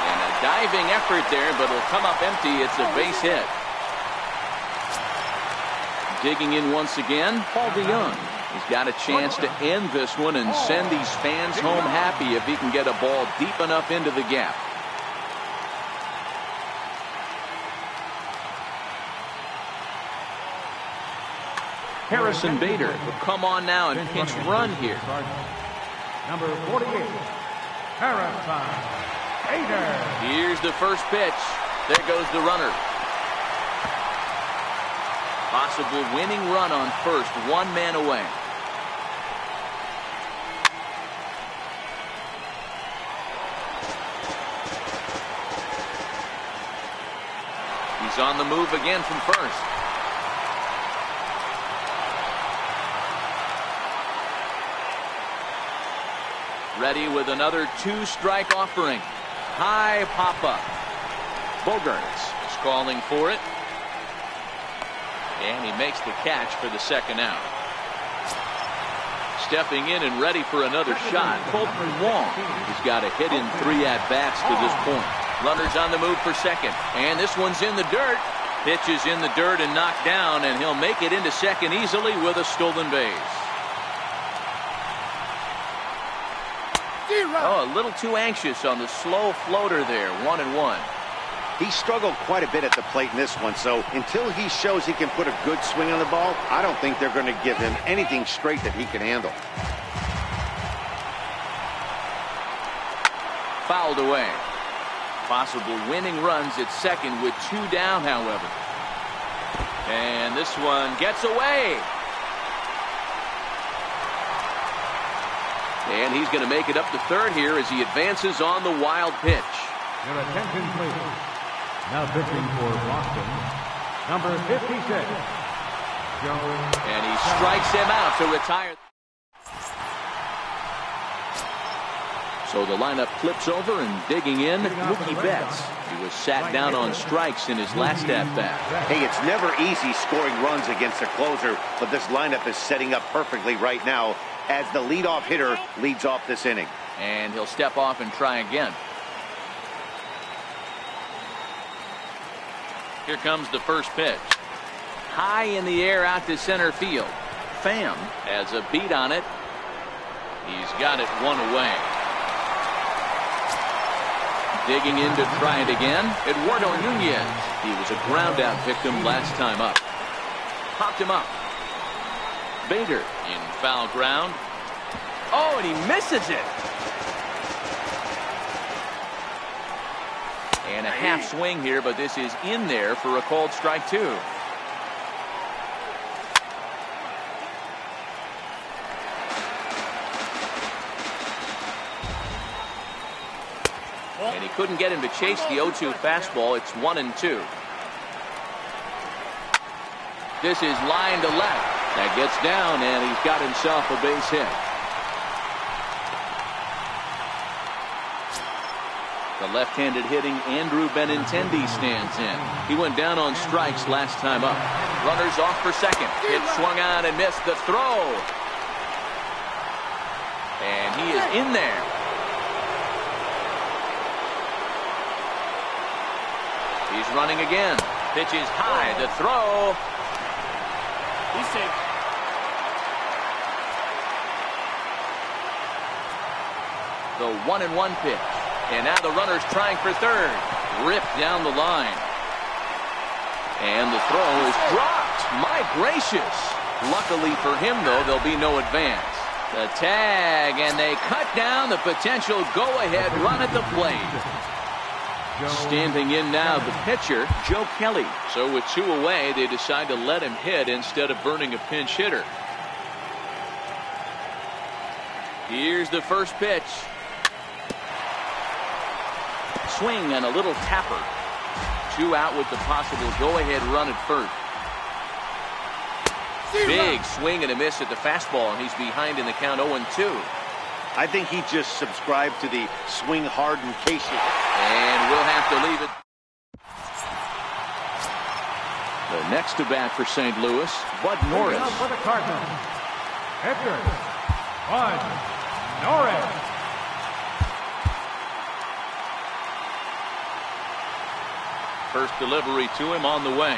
And a diving effort there, but it'll come up empty. It's a base hit. Digging in once again, Paul DeYoung. He's got a chance to end this one and send these fans home happy if he can get a ball deep enough into the gap. Harrison Bader will come on now and pinch run here. Number 48, Harrison Bader. Here's the first pitch. There goes the runner. Possible winning run on first, 1 man away. He's on the move again from first. Ready with another 2-strike offering. High pop-up. Bogarts is calling for it. And he makes the catch for the second out. Stepping in and ready for another shot, Colton Wong. He's got a hit in 3 at-bats to this point. Runners on the move for second. And this one's in the dirt. Pitch is in the dirt and knocked down, and he'll make it into second easily with a stolen base. Oh, a little too anxious on the slow floater there. 1-1. He struggled quite a bit at the plate in this one, so until he shows he can put a good swing on the ball, I don't think they're going to give him anything straight that he can handle. Fouled away. Possible winning runs at second with 2 down, however. And this one gets away. And he's going to make it up to third here as he advances on the wild pitch. Your attention, please. Now pitching for Boston, number 56, Joe. And he strikes him out to retire. So the lineup flips over, and digging in, Mookie Betts. He was sat down on strikes in his last at-bat. Hey, it's never easy scoring runs against a closer, but this lineup is setting up perfectly right now as the leadoff hitter leads off this inning. And he'll step off and try again. Here comes the first pitch. High in the air out to center field. Pham has a beat on it. He's got it 1 away. Digging in to try it again, Eduardo Nunez. He was a ground out victim last time up. Popped him up. Bader in foul ground. Oh, and he misses it. And a half swing here, but this is in there for a called strike 2. And he couldn't get him to chase the 0-2 fastball. It's 1-2. This is line to left. That gets down, and he's got himself a base hit. The left-handed hitting Andrew Benintendi stands in. He went down on strikes last time up. Runners off for second. It swung on and missed the throw. And he is in there. He's running again. Pitch is high. The throw. He's safe. The 1-1 pitch. And now the runner's trying for third. Ripped down the line. And the throw is dropped. My gracious. Luckily for him, though, there'll be no advance. The tag, and they cut down the potential go-ahead run at the plate. Standing in now, the pitcher, Joe Kelly. So with 2 away, they decide to let him hit instead of burning a pinch hitter. Here's the first pitch. Swing and a little tapper. 2 out with the possible go-ahead run at first. Big swing and a miss at the fastball, and he's behind in the count 0-2. I think he just subscribed to the swing hard in case you... And we'll have to leave it. The next to bat for St. Louis, Bud Norris. For the Cardinals, Edgar Bud Norris. First delivery to him on the way.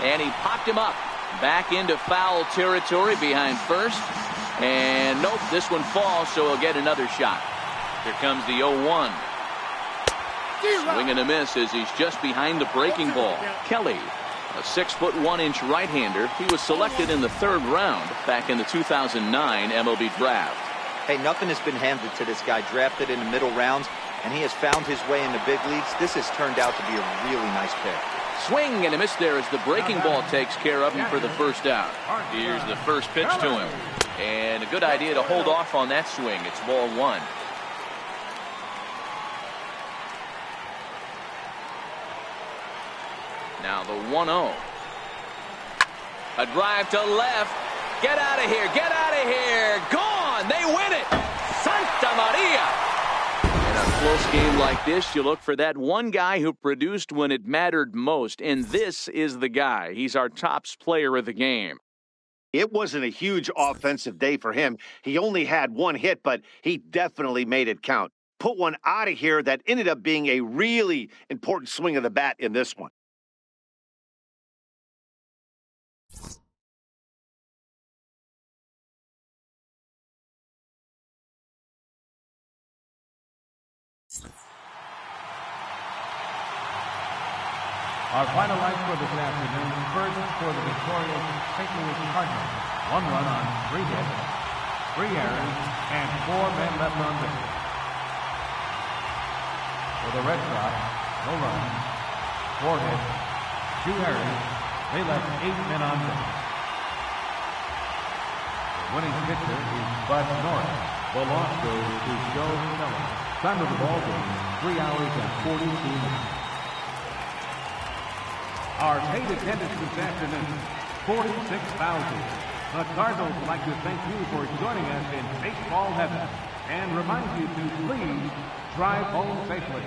And he popped him up. Back into foul territory behind first. And nope, this one falls, so he'll get another shot. Here comes the 0-1. Swing and a miss as he's just behind the breaking ball. Kelly, a 6'1" right-hander. He was selected in the 3rd round back in the 2009 MLB draft. Hey, nothing has been handed to this guy. Drafted in the middle rounds, and he has found his way in the big leagues. This has turned out to be a really nice pick. Swing and a miss there as the breaking ball takes care of him for the first out. Here's the first pitch to him. And a good idea to hold off on that swing. It's ball 1. Now the 1-0. A drive to left. Get out of here. Get out of here. Gone. They win it. Santa Maria. In a close game like this, you look for that one guy who produced when it mattered most. And this is the guy. He's our top player of the game. It wasn't a huge offensive day for him. He only had 1 hit, but he definitely made it count. Put one out of here that ended up being a really important swing of the bat in this one. Our final line for this afternoon, first for the victorious St. Louis Cardinals. 1 run on 3 hits, 3 errors, and 4 men left on base. For the Red Sox, no runs, 4 hits, 2 errors. They left 8 men on base. The winning pitcher is Bud Norris. The loss goes to Joe Kelly. Time of the ball game, 3 hours and 42 minutes. Our paid attendance this afternoon, 46,000. The Cardinals would like to thank you for joining us in baseball heaven and remind you to please drive home safely.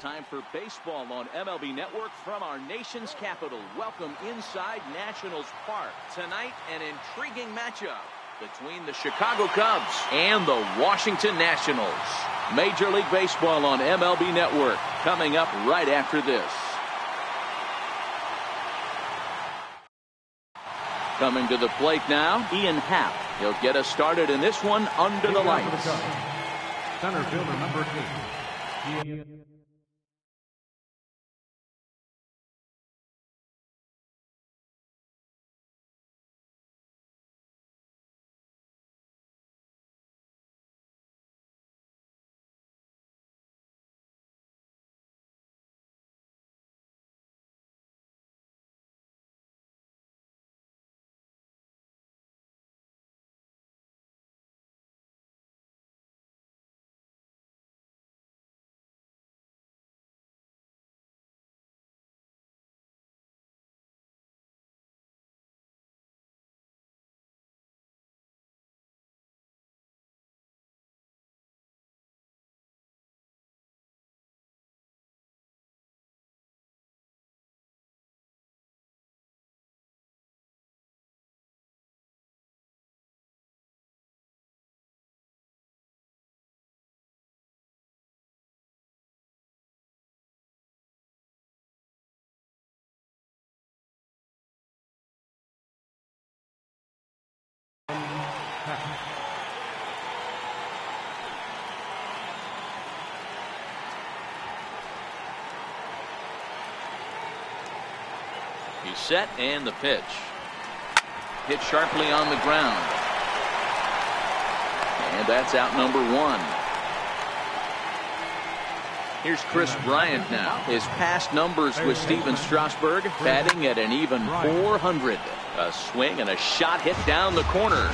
time for baseball on MLB Network from our nation's capital. Welcome inside Nationals Park. Tonight, an intriguing matchup between the Chicago Cubs and the Washington Nationals. Major League Baseball on MLB Network coming up right after this. Coming to the plate now, Ian Happ. He'll get us started in this one under the lights. Center fielder number 8. He's set and the pitch. Hit sharply on the ground. And that's out number 1. Here's Chris Bryant now. His past numbers with Steven Strasburg, batting at an even 400. A swing and a shot hit down the corner.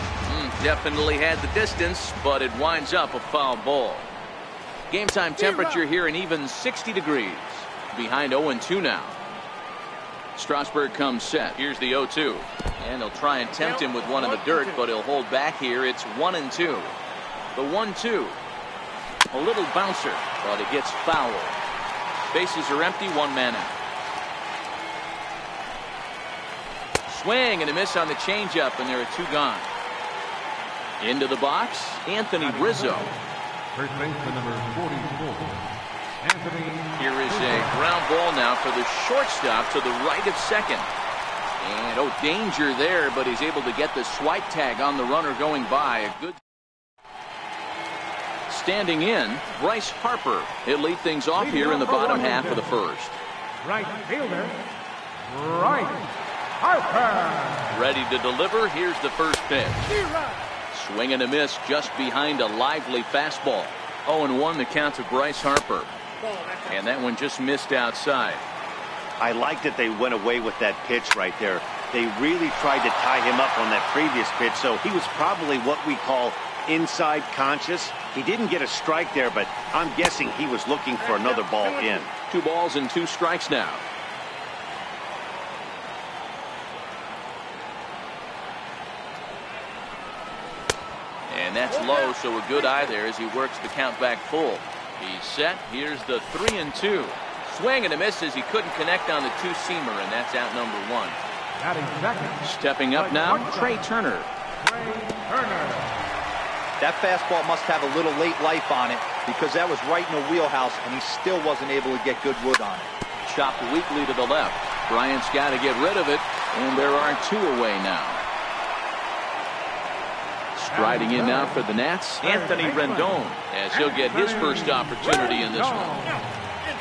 Definitely had the distance, but it winds up a foul ball. Game time temperature here an even 60 degrees. Behind 0-2 now. Strasburg comes set. Here's the 0-2. And he'll try and tempt him with one in the dirt, but he'll hold back here. It's 1-2. The 1-2. A little bouncer, but it gets foul. Bases are empty, 1 man out. Swing and a miss on the changeup, and there are 2 gone. Into the box, Anthony Rizzo. First baseman number 44. Anthony. Here is a ground ball now for the shortstop to the right of second. And danger there, but he's able to get the swipe tag on the runner going by. A good. Standing in, Bryce Harper. He'll lead things off here in the bottom half of the first. Right fielder, Bryce Harper. Ready to deliver. Here's the first pitch. Swing and a miss just behind a lively fastball. 0-1 the count to Bryce Harper. And that one just missed outside. I like that they went away with that pitch right there. They really tried to tie him up on that previous pitch, so he was probably what we call inside conscious. He didn't get a strike there, but I'm guessing he was looking for another ball in. 2 balls and 2 strikes now. And that's low, so a good eye there as he works the count back full. He's set. Here's the 3-2. Swing and a miss as he couldn't connect on the 2-seamer, and that's out number 1. Stepping up now, Trey Turner. That fastball must have a little late life on it because that was right in the wheelhouse, and he still wasn't able to get good wood on it. Chopped weakly to the left. Bryant's got to get rid of it, and there are 2 away now. Striding in now for the Nats, Anthony Rendon, as he'll get his first opportunity in this one.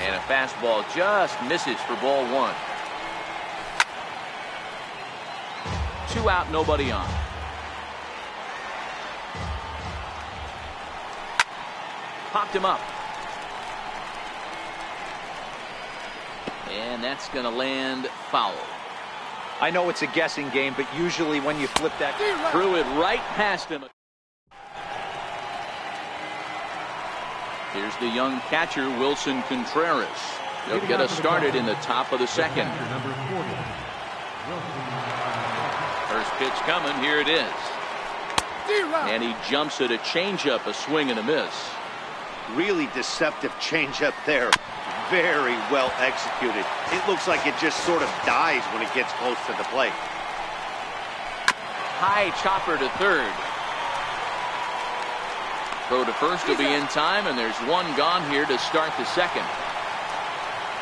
And a fastball just misses for ball 1. 2 out, nobody on. Popped him up. And that's going to land foul. I know it's a guessing game, but usually when you flip that. Threw it right past him. Here's the young catcher, Wilson Contreras. He'll get us started in the top of the second. First pitch coming. Here it is. And he jumps at a changeup, a swing and a miss. Really deceptive changeup there. very well executed. It looks like it just sort of dies when it gets close to the plate. High chopper to third. Throw to first will be in time, and there's one gone here to start the second.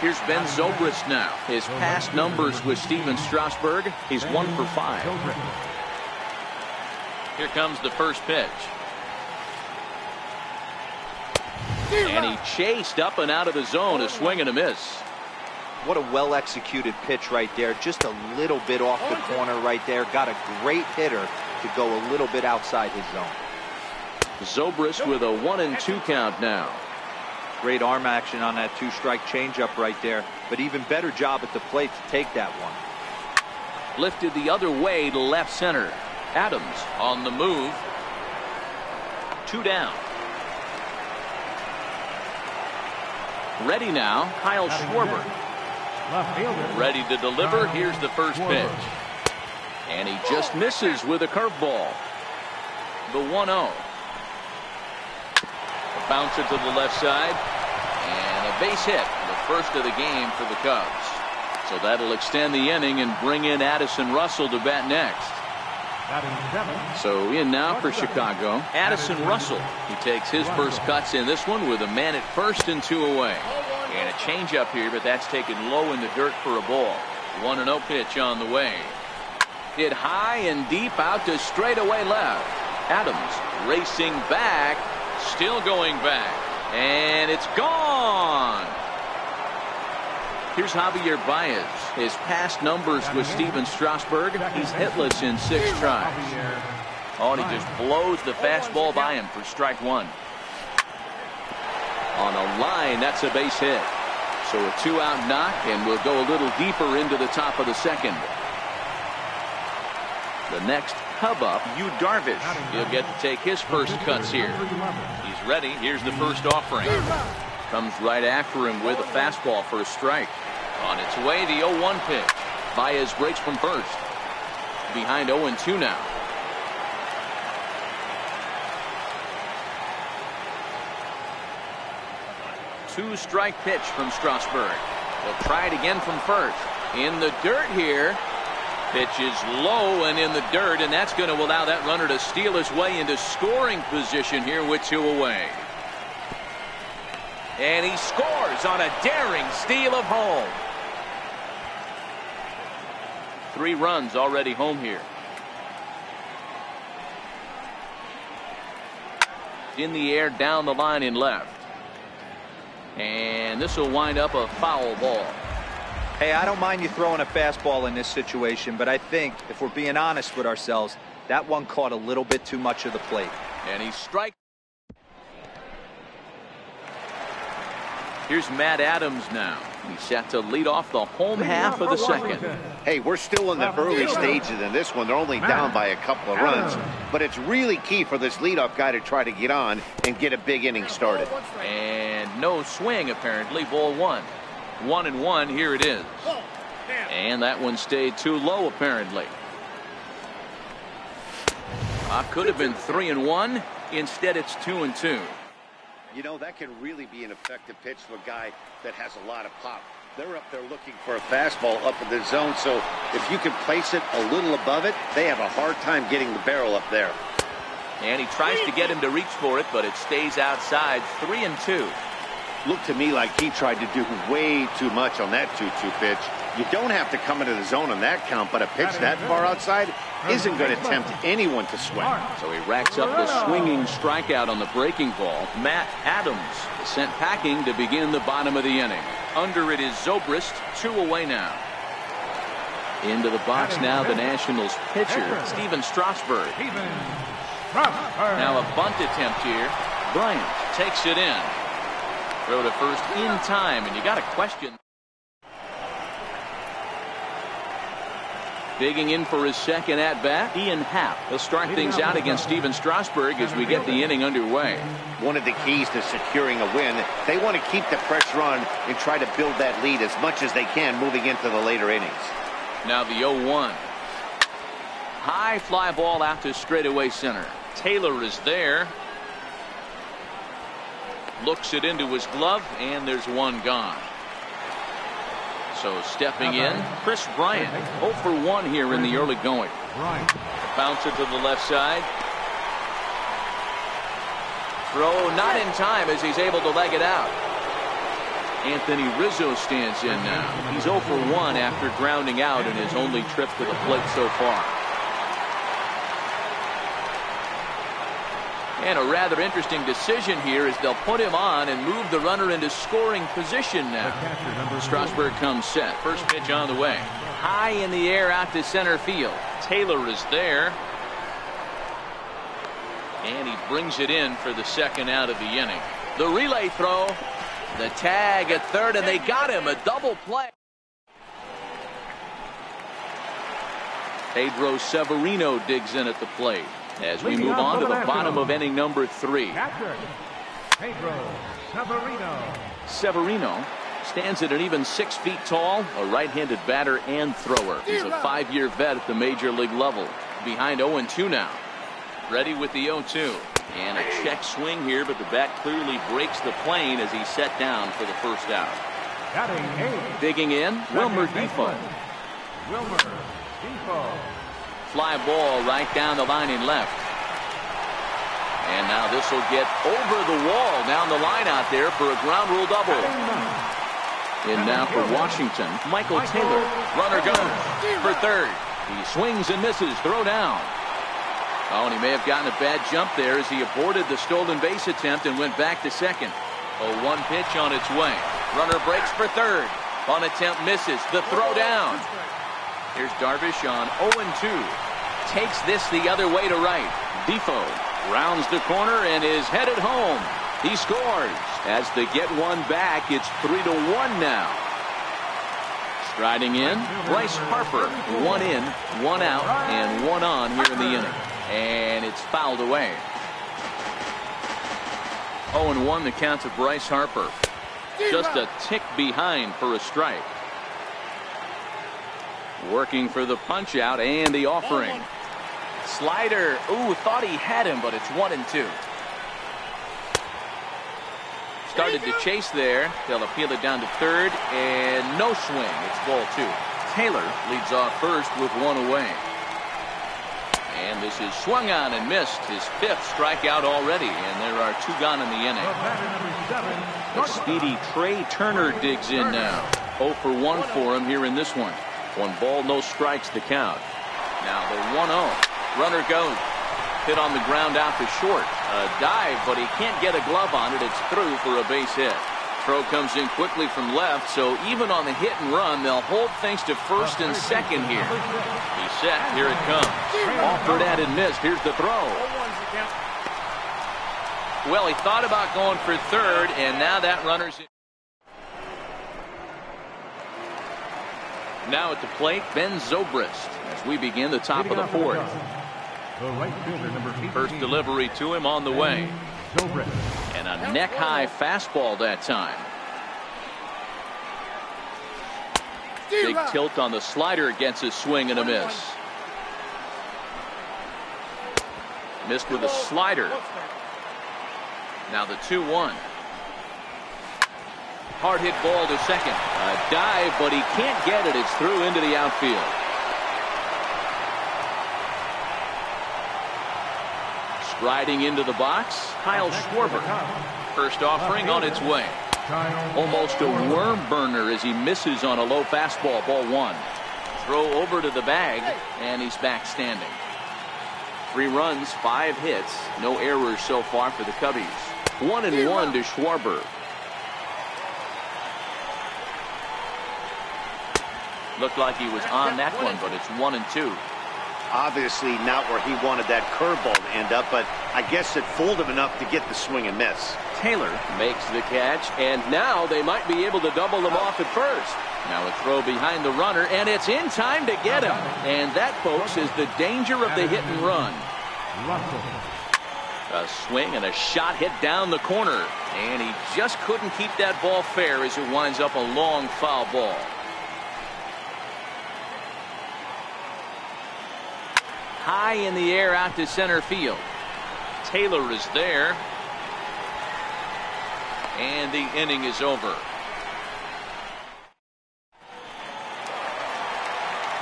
Here's Ben Zobrist now. His past numbers with Steven Strasburg, he's 1 for 5. Here comes the first pitch. And he chased up and out of the zone, a swing and a miss. What a well-executed pitch right there. Just a little bit off the corner right there. Got a great hitter to go a little bit outside his zone. Zobrist with a 1-2 count now. Great arm action on that 2-strike changeup right there. But even better job at the plate to take that one. Lifted the other way to left center. Adams on the move. 2 down. Ready now, Kyle Schwarber. Ready to deliver. Here's the first pitch. And he just misses with a curveball. The 1-0. A bouncer to the left side. And a base hit. The first of the game for the Cubs. So that'll extend the inning and bring in Addison Russell to bat next. So in now for Chicago, Addison Russell. He takes his first cuts in this one with a man at first and 2 away. And a changeup here, but that's taken low in the dirt for a ball. 1-0 pitch on the way. Hit high and deep out to straightaway left. Adams racing back, still going back, and it's gone. Here's Javier Baez. His past numbers with Steven Strasburg, he's hitless in 6 tries. Oh, and he just blows the fastball by him for strike 1. On a line, that's a base hit. So a 2-out knock, and we'll go a little deeper into the top of the second. The next Cub up, Yu Darvish. He'll get to take his first cuts here. He's ready. Here's the first offering. Comes right after him with a fastball for a strike. On its way, the 0-1 pitch. Baez breaks from first. Behind 0-2 now. Two-strike pitch from Strasburg. He'll try it again from first. In the dirt here. Pitch is low and in the dirt, and that's going to allow that runner to steal his way into scoring position here with 2 away. And he scores on a daring steal of home. 3 runs already home here. In the air, down the line in left. And this will wind up a foul ball. Hey, I don't mind you throwing a fastball in this situation, but I think if we're being honest with ourselves, that one caught a little bit too much of the plate. And he strikes. Here's Matt Adams now. He's set to lead off the home half of the second. Hey, we're still in the early stages in this one. They're only down by a couple of runs. But it's really key for this leadoff guy to try to get on and get a big inning started. And no swing, apparently. Ball 1. 1-1. Here it is. And that one stayed too low, apparently. Could have been 3-1. Instead, it's 2-2. You know, that can really be an effective pitch to a guy that has a lot of pop. They're up there looking for a fastball up in the zone, so if you can place it a little above it, they have a hard time getting the barrel up there. And he tries to get him to reach for it, but it stays outside. 3-2. Looked to me like he tried to do way too much on that 2-2 pitch. You don't have to come into the zone on that count, but a pitch that far outside isn't going to tempt anyone to swing. So he racks up the swinging strikeout on the breaking ball. Matt Adams is sent packing to begin the bottom of the inning. Under it is Zobrist, 2 away now. Into the box now the Nationals pitcher, Steven Strasburg. Now a bunt attempt here. Bryant takes it in. Throw to first in time, and you got a question. Digging in for his second at-bat, Ian Happ. He'll start things out against Steven Strasburg as we get the inning underway. One of the keys to securing a win, they want to keep the pressure on and try to build that lead as much as they can moving into the later innings. Now the 0-1. High fly ball out to straightaway center. Taylor is there. Looks it into his glove, and there's one gone. So stepping in, Chris Bryant, 0 for 1 here in the early going. Bouncer to the left side. Throw not in time as he's able to leg it out. Anthony Rizzo stands in now. He's 0 for 1 after grounding out in his only trip to the plate so far. And a rather interesting decision here is they'll put him on and move the runner into scoring position now. Strasburg comes set. First pitch on the way. High in the air out to center field. Taylor is there. And he brings it in for the second out of the inning. The relay throw. The tag at third, and they got him. A double play. Pedro Severino digs in at the plate. As we move on to the bottom of inning number 3. Pedro Severino. Severino stands at an even 6 feet tall, a right-handed batter and thrower. He's a 5-year vet at the major league level. Behind 0-2 now. Ready with the 0-2. And a check swing here, but the bat clearly breaks the plane as he's set down for the first out. Digging in, Wilmer Defoe. Wilmer Defoe. Fly ball right down the line in left. And now this will get over the wall down the line out there for a ground rule double. In now for Washington, Michael Taylor. Runner goes for third. He swings and misses. Throw down. Oh, and he may have gotten a bad jump there as he aborted the stolen base attempt and went back to second. A 1 pitch on its way. Runner breaks for third. On attempt misses. The throw down. Here's Darvish on 0-2. Takes this the other way to right. Defoe rounds the corner and is headed home. He scores. As they get one back, it's 3-1 now. Striding in, Bryce Harper. 1 in, 1 out, and 1 on here in the inning. And it's fouled away. 0-1 the count to Bryce Harper. Just a tick behind for a strike. Working for the punch out and the offering. Slider. Ooh, thought he had him, but it's 1-2. Started to chase there. They'll appeal it down to third, and no swing. It's ball 2. Taylor leads off first with 1 away. And this is swung on and missed. His 5th strikeout already, and there are 2 gone in the inning. The speedy Trey Turner digs in now. 0 for 1 for him here in this one. 1 ball, no strikes to count. Now the 1-0. Runner goes. Hit on the ground out to short. A dive, but he can't get a glove on it. It's through for a base hit. Throw comes in quickly from left, so even on the hit and run, they'll hold things to first and second here. He's set. Here it comes. Offered at and missed. Here's the throw. Well, he thought about going for third, and now that runner's in. Now at the plate, Ben Zobrist as we begin the top of the 4th. First delivery to him on the way. And a neck-high fastball that time. Big tilt on the slider against his swing and a miss. Missed with a slider. Now the 2-1. Hard hit ball to second. A dive, but he can't get it. It's through into the outfield. Striding into the box, Kyle Schwarber. First offering on its way. Almost a worm burner as he misses on a low fastball, ball 1. Throw over to the bag, and he's back standing. 3 runs, 5 hits, no errors so far for the Cubbies. 1-1 to Schwarber. Looked like he was on that one, but it's 1-2. Obviously not where he wanted that curveball to end up, but I guess it fooled him enough to get the swing and miss. Taylor makes the catch, and now they might be able to double them off at first. Now a throw behind the runner, and it's in time to get him. And that, folks, is the danger of the hit and run. A swing and a shot hit down the corner, and he just couldn't keep that ball fair as it winds up a long foul ball. High in the air out to center field. Taylor is there. And the inning is over.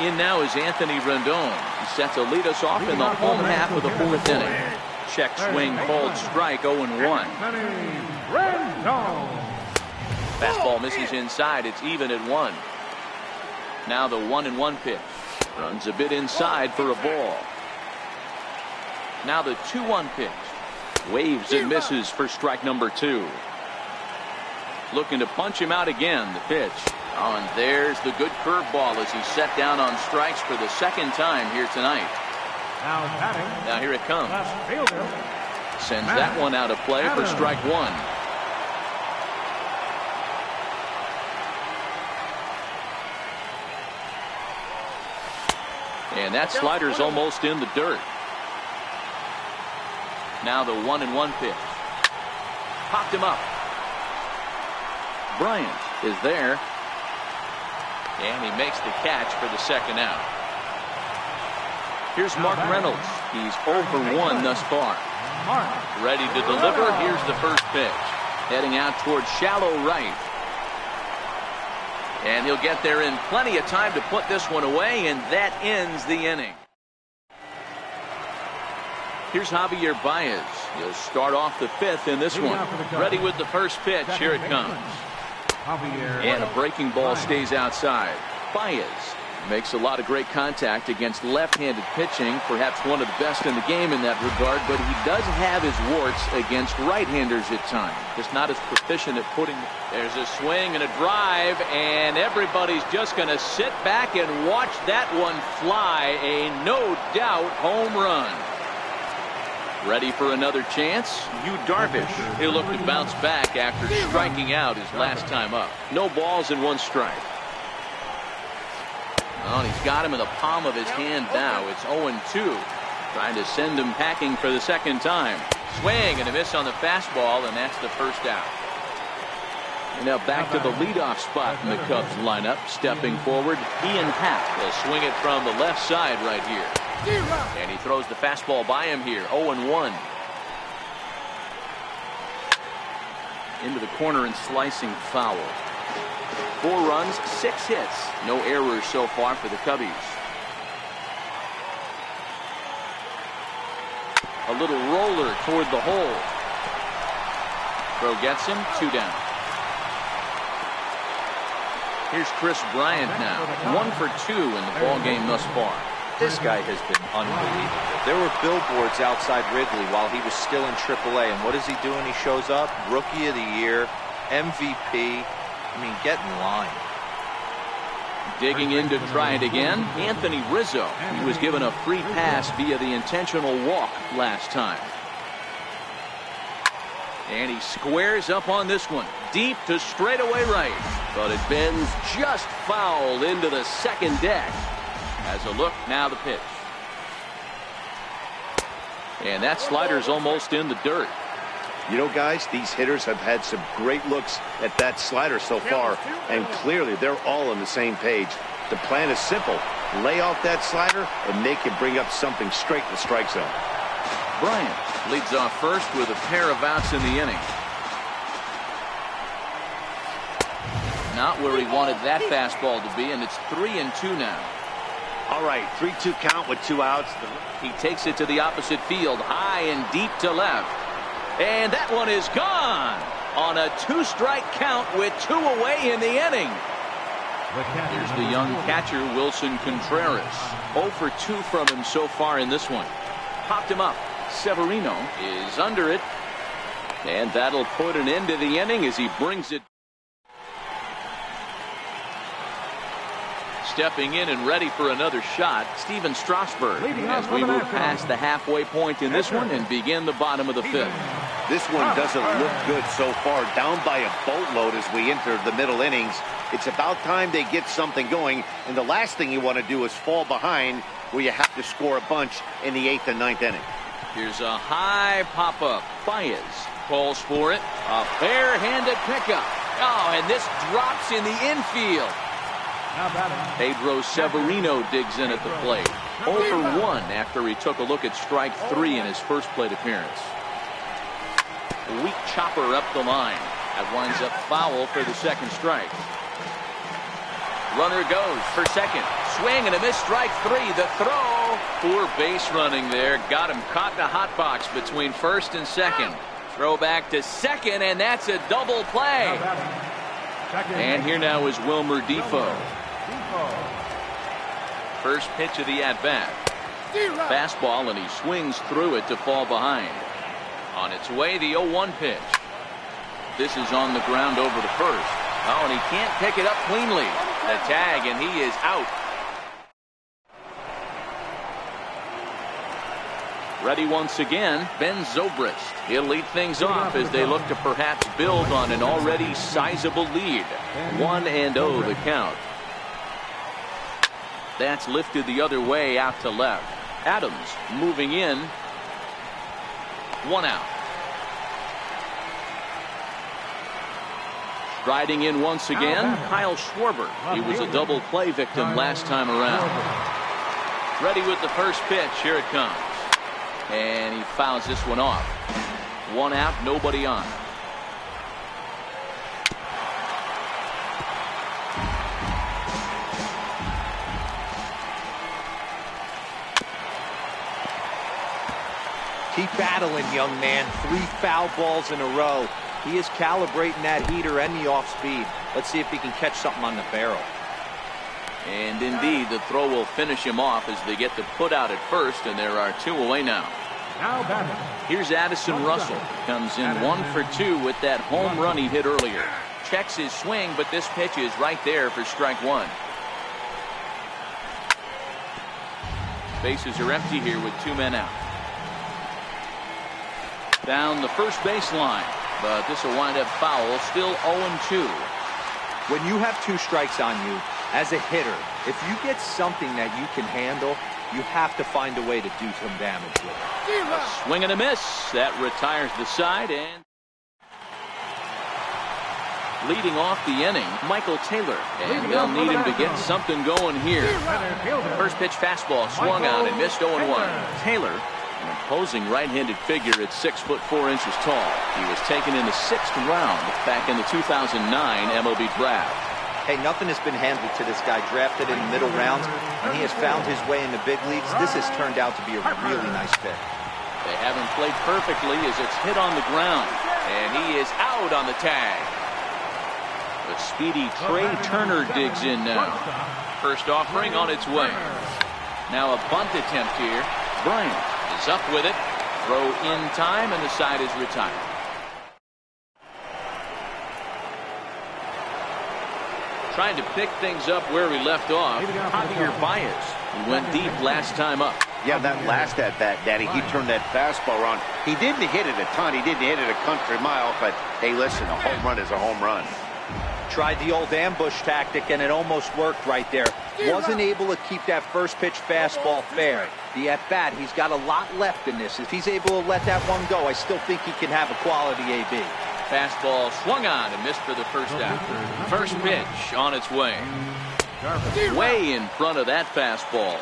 In now is Anthony Rendon. He set to lead us off in the home half of the 4th inning. Check swing, called strike, 0-1. Fastball misses inside. It's even at 1. Now the 1-1 pitch. Runs a bit inside for a ball. Now the 2-1 pitch. Waves and misses for strike number 2. Looking to punch him out again. The pitch. Oh, and there's the good curveball as he's set down on strikes for the 2nd time here tonight. Now here it comes. Sends that one out of play for strike 1. And that slider's almost in the dirt. Now the 1-1 pitch. Popped him up. Bryant is there. And he makes the catch for the 2nd out. Here's Mark Reynolds. He's 0 for 1 thus far. Ready to deliver. Here's the first pitch. Heading out towards shallow right. And he'll get there in plenty of time to put this one away, and that ends the inning. Here's Javier Baez. He'll start off the 5th in this one. Ready with the first pitch. Here it comes. And a breaking ball stays outside. Baez makes a lot of great contact against left-handed pitching, perhaps one of the best in the game in that regard, but he does have his warts against right-handers at times. Just not as proficient at putting. There's a swing and a drive, and everybody's just going to sit back and watch that one fly. A no-doubt home run. Ready for another chance? Yu Darvish. He'll look to bounce back after striking out his last time up. No balls and 1 strike. Oh, and he's got him in the palm of his hand now. It's 0-2. Trying to send him packing for the 2nd time. Swing and a miss on the fastball, and that's the first out. And now back to the leadoff spot in the Cubs lineup. Stepping forward, Ian Happ. He'll swing it from the left side right here. And he throws the fastball by him here. 0-1. Into the corner and slicing foul. 4 runs, 6 hits. No errors so far for the Cubbies. A little roller toward the hole. Throw gets him. 2 down. Here's Chris Bryant now. 1 for 2 in the ball game thus far. This guy has been unbelievable. There were billboards outside Wrigley while he was still in AAA, and what does he do when he shows up? Rookie of the Year, MVP. I mean, get in line. Digging in to try it again, Anthony Rizzo. He was given a free pass via the intentional walk last time. And he squares up on this one. Deep to straightaway right. But it bends just foul into the 2nd deck. As a look, now the pitch. And that slider's almost in the dirt. You know, guys, these hitters have had some great looks at that slider so far, and clearly they're all on the same page. The plan is simple. Lay off that slider and make him bring up something straight in the strike zone. Bryant leads off first with a pair of outs in the inning. Not where he wanted that fastball to be, and it's 3-2 now. All right, 3-2 count with 2 outs. He takes it to the opposite field, high and deep to left. And that one is gone on a 2-strike count with 2 away in the inning. Here's the young catcher, Wilson Contreras. 0 for 2 from him so far in this one. Popped him up. Severino is under it. And that'll put an end to the inning as he brings it. Stepping in and ready for another shot, Steven Strasburg, as we move past the halfway point in this one and begin the bottom of the 5th. This one doesn't look good so far. Down by a boatload as we enter the middle innings. It's about time they get something going, and the last thing you want to do is fall behind where you have to score a bunch in the 8th and 9th inning. Here's a high pop-up. Baez calls for it. A bare-handed pickup. Oh, and this drops in the infield. Pedro Severino digs in at the plate. 0 for 1 after he took a look at strike 3 in his first plate appearance. A weak chopper up the line. That winds up foul for the 2nd strike. Runner goes for 2nd. swing and a miss, strike three. The throw. Poor base running there. Got him caught in the hot box between first and second. Throw back to second, and that's a double play. And here now is Wilmer Defoe. First pitch of the at-bat. Fastball, and he swings through it to fall behind. On its way, the 0-1 pitch. This is on the ground over to first. Oh, and he can't pick it up cleanly. The tag, and he is out. Ready once again, Ben Zobrist. He'll lead things off as they look to perhaps build on an already sizable lead. 1-0 the count. That's lifted the other way out to left. Adams moving in. 1 out. Striding in once again, Kyle Schwarber. He was a double play victim last time around. Ready with the first pitch. Here it comes. And he fouls this one off. 1 out, nobody on. Keep battling, young man. 3 foul balls in a row. He is calibrating that heater and the off speed. Let's see if he can catch something on the barrel. And indeed, the throw will finish him off as they get the put out at first, and there are 2 away now. Here's Addison Russell. Comes in 1 for 2 with that home run he hit earlier. Checks his swing, but this pitch is right there for strike 1. Bases are empty here with 2 men out. Down the first baseline, but this will wind up foul. Still 0-2. When you have 2 strikes on you, as a hitter, if you get something that you can handle, you have to find a way to do some damage with it. A swing and a miss. That retires the side, and leading off the inning, Michael Taylor. And they'll need him to get something going here. First pitch fastball swung out and missed 0-1. Taylor, an imposing right-handed figure at 6'4" tall. He was taken in the 6th round back in the 2009 MLB draft. Hey, nothing has been handled to this guy. Drafted in the middle rounds, and he has found his way in the big leagues. This has turned out to be a really nice pick. They haven't played perfectly as it's hit on the ground, and he is out on the tag. The speedy Trey Turner digs in now. First offering on its way. Now a bunt attempt here. Bryant is up with it. Throw in time, and the side is retired. Trying to pick things up where we left off. Javier Baez. He went deep last time up. Yeah, that last at bat, Daddy, he turned that fastball around. He didn't hit it a ton. He didn't hit it a country mile. But, hey, listen, a home run is a home run. Tried the old ambush tactic, and it almost worked right there. Wasn't able to keep that first pitch fastball fair. The at-bat, he's got a lot left in this. If he's able to let that one go, I still think he can have a quality AB. Fastball swung on and missed for the first out. First pitch on its way. Way in front of that fastball.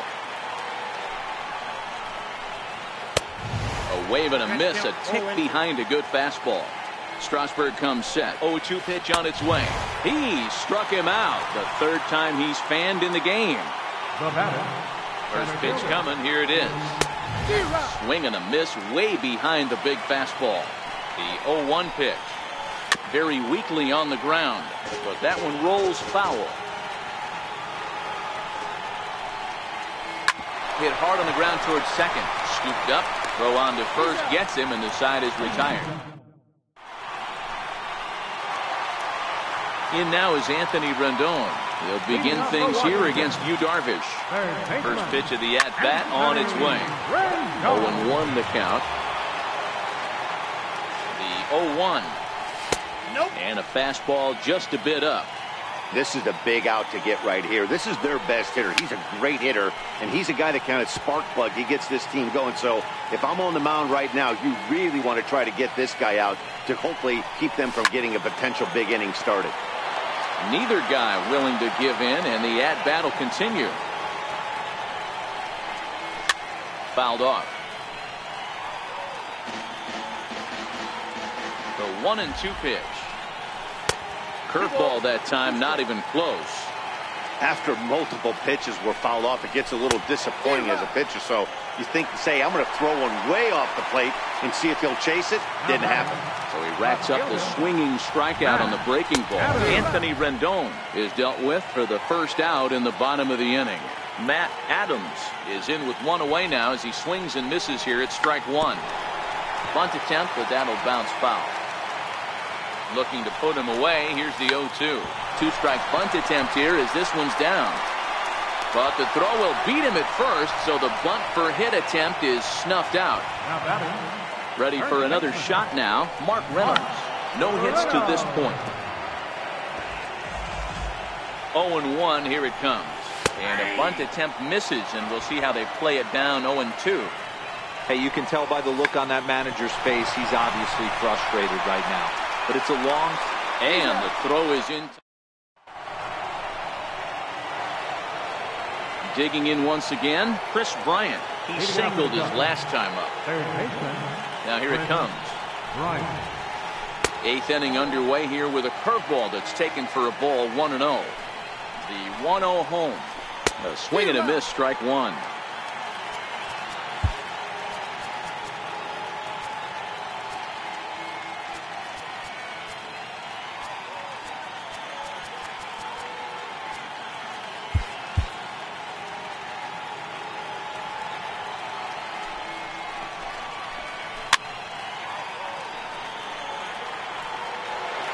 A wave and a miss, a tick behind a good fastball. Strasburg comes set. 0-2 pitch on its way. He struck him out. The 3rd time he's fanned in the game. First pitch coming. Here it is. Swing and a miss way behind the big fastball. The 0-1 pitch. Very weakly on the ground, but that one rolls foul. Hit hard on the ground towards second. Scooped up. Throw on to first. Gets him, and the side is retired. In now is Anthony Rendon. He'll begin things here against Yu Darvish. First pitch of the at-bat on its way. 0-1 the count. The 0-1. And a fastball just a bit up. This is the big out to get right here. This is their best hitter. He's a great hitter, and he's a guy that kind of spark plug. He gets this team going. So if I'm on the mound right now, you really want to try to get this guy out to hopefully keep them from getting a potential big inning started. Neither guy willing to give in, and the at-bat will continue. Fouled off. The 1-2 pitch. Curveball that time, not even close. after multiple pitches were fouled off, it gets a little disappointing as a pitcher. So you think, say, I'm going to throw one way off the plate and see if he'll chase it. Didn't happen. So he racks up the swinging strikeout on the breaking ball. Anthony Rendon is dealt with for the first out in the bottom of the inning. Matt Adams is in with one away now as he swings and misses here at strike one. Bunt attempt, but that'll bounce foul. Looking to put him away. Here's the 0-2. Two-strike bunt attempt here as this one's down. But the throw will beat him at first, so the bunt for hit attempt is snuffed out. Ready for another shot now, Mark Reynolds. No hits to this point. 0-1, here it comes. And a bunt attempt misses, and we'll see how they play it down 0-2. Hey, you can tell by the look on that manager's face, he's obviously frustrated right now. But it's a long... And the throw is in. Digging in once again, Chris Bryant. He singled his last time up. Now here it comes. Eighth inning underway here with a curveball that's taken for a ball, 1-0. The 1-0 home. A swing and a miss, strike one.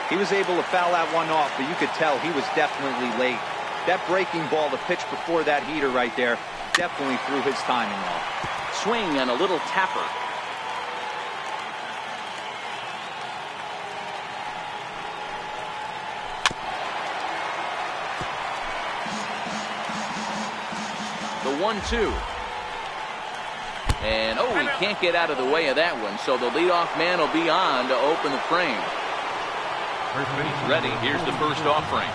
He was able to foul that one off, but you could tell he was definitely late. That breaking ball, the pitch before that heater right there, definitely threw his timing off. Swing and a little tapper. The 1-2. And, he can't get out of the way of that one, so the leadoff man will be on to open the frame. Ready. Here's the first offering.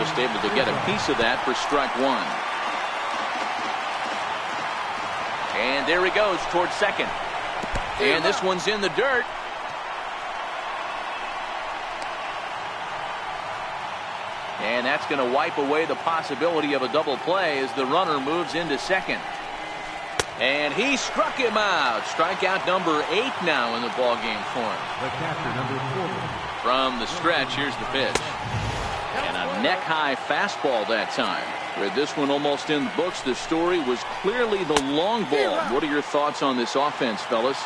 Just able to get a piece of that for strike one. And there he goes towards second. And this one's in the dirt. And that's going to wipe away the possibility of a double play as the runner moves into second. And he struck him out. Strikeout number 8 now in the ballgame for him. The catcher, number 4. From the stretch, here's the pitch. And a neck-high fastball that time. With this one almost in the books, the story was clearly the long ball. What are your thoughts on this offense, fellas?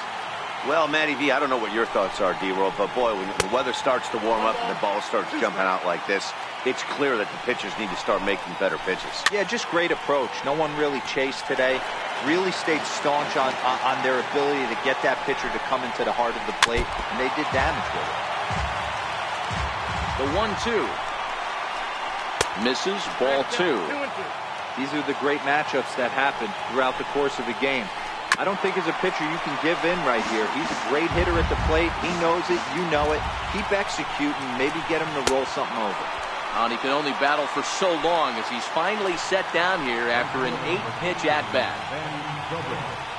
Well, Matty V, I don't know what your thoughts are, D-Roll, but boy, when the weather starts to warm up and the ball starts jumping out like this, it's clear that the pitchers need to start making better pitches. Yeah, just great approach. No one really chased today. Really stayed staunch on their ability to get that pitcher to come into the heart of the plate, and they did damage with it. The 1-2. Misses, ball 2. These are the great matchups that happen throughout the course of a game. I don't think as a pitcher you can give in right here. He's a great hitter at the plate. He knows it. You know it. Keep executing. Maybe get him to roll something over. And he can only battle for so long as he's finally set down here after an 8-pitch at-bat.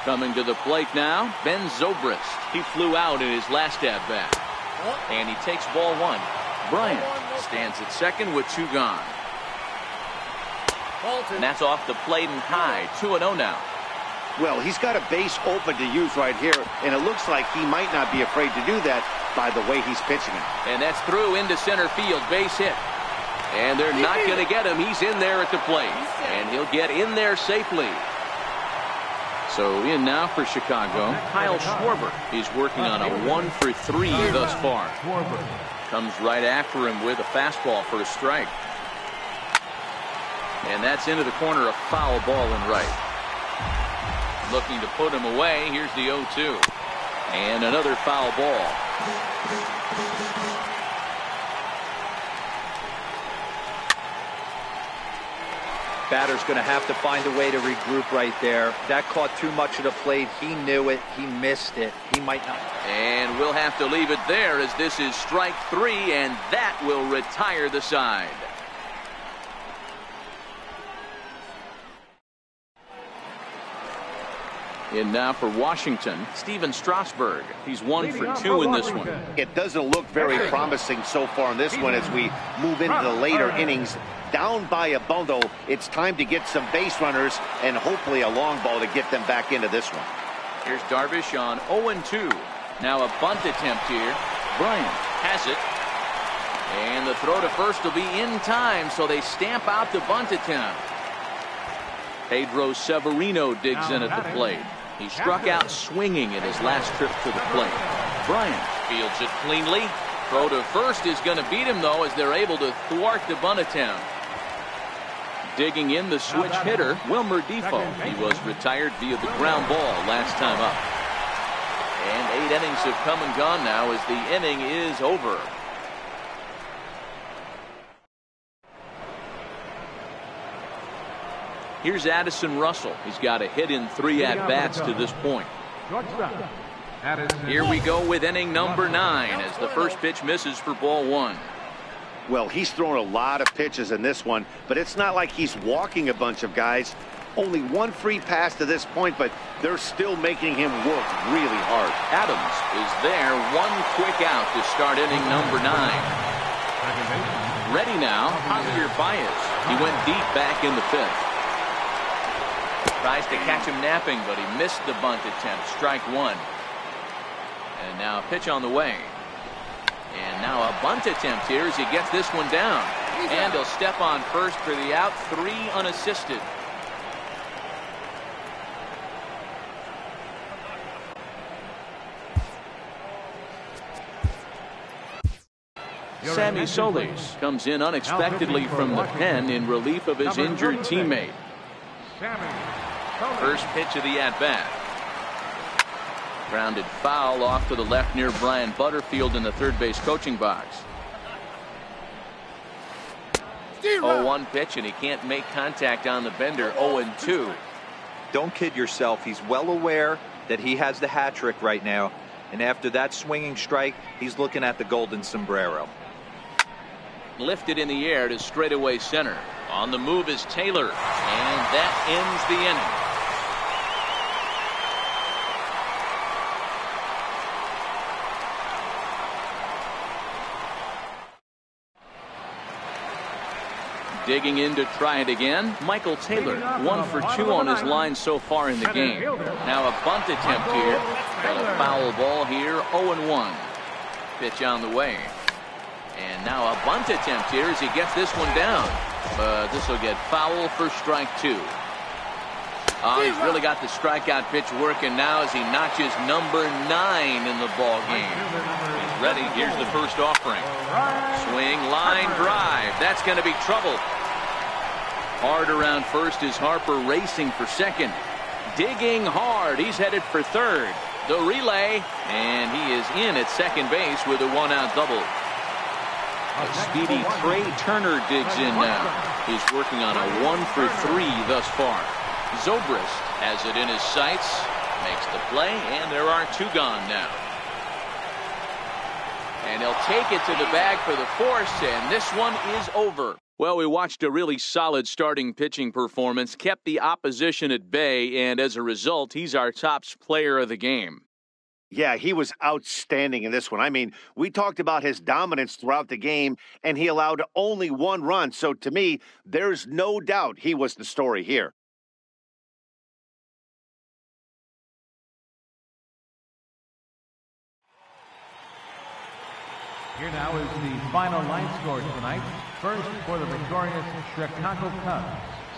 Coming to the plate now, Ben Zobrist. He flew out in his last at-bat. And he takes ball 1. Bryant stands at second with 2 gone. And that's off the plate and high. 2-0 now. Well, he's got a base open to use right here, and it looks like he might not be afraid to do that by the way he's pitching it. And that's through into center field, base hit. And they're not going to get him. He's in there at the plate, and he'll get in there safely. So in now for Chicago, Kyle Schwarber. He's working on a 1-for-3 thus far. Comes right after him with a fastball for a strike. And that's into the corner, a foul ball and right. Looking to put him away. Here's the 0-2. And another foul ball. Batter's going to have to find a way to regroup right there. That caught too much of the plate. He knew it. He missed it. He might not. And we'll have to leave it there as this is strike 3, and that will retire the side. In now for Washington, Steven Strasburg. He's 1 for 2 in this one. It doesn't look very promising so far in this one as we move into the later innings. Down by a bundle, it's time to get some base runners and hopefully a long ball to get them back into this one. Here's Darvish on 0-2. Now a bunt attempt here. Bryant has it. And the throw to first will be in time, so they stamp out the bunt attempt. Pedro Severino digs in at the plate. He struck out swinging in his last trip to the plate. Bryant fields it cleanly. Throw to first is going to beat him, though, as they're able to thwart the bunt attempt. Digging in the switch hitter, Wilmer Defoe. He was retired via the ground ball last time up. And 8 innings have come and gone now as the inning is over. Here's Addison Russell. He's got a hit in 3 at-bats to this point. Here we go with inning number 9 as the first pitch misses for ball 1. Well, he's thrown a lot of pitches in this one, but it's not like he's walking a bunch of guys. Only 1 free pass to this point, but they're still making him work really hard. Adams is there. 1 quick out to start inning number 9. Ready now, Javier Baez. He went deep back in the 5th. Tries to catch him napping, but he missed the bunt attempt. Strike 1. And now a pitch on the way. And now a bunt attempt here as he gets this one down. And he'll step on first for the out. 3 unassisted. Sammy Solis comes in unexpectedly from the pen in relief of his injured teammate. First pitch of the at-bat. Grounded foul off to the left near Brian Butterfield in the third base coaching box. 0-1 pitch, and he can't make contact on the bender. 0-2. Don't kid yourself. He's well aware that he has the hat trick right now. And after that swinging strike, he's looking at the golden sombrero. Lifted in the air to straightaway center. On the move is Taylor, and that ends the inning. Digging in to try it again, Michael Taylor. 1 for 2 on his line so far in the game. Now a bunt attempt here. Got a foul ball here. 0-1. Pitch on the way. And now a bunt attempt here as he gets this one down. But this will get foul for strike 2. He's really got the strikeout pitch working now as he notches number 9 in the ball game. He's ready. Here's the first offering. Swing, line drive. That's going to be trouble. Hard around first is Harper racing for second. Digging hard. He's headed for third. The relay, and he is in at second base with a 1-out double. A speedy Trey Turner digs in now. He's working on a 1 for 3 thus far. Zobrist has it in his sights, makes the play, and there are 2 gone now. And he'll take it to the bag for the force, and this one is over. Well, we watched a really solid starting pitching performance, kept the opposition at bay, and as a result, he's our top player of the game. Yeah, he was outstanding in this one. I mean, we talked about his dominance throughout the game, and he allowed only 1 run. So to me, there's no doubt he was the story here. Here now is the final line score tonight. First for the victorious Chicago Cubs.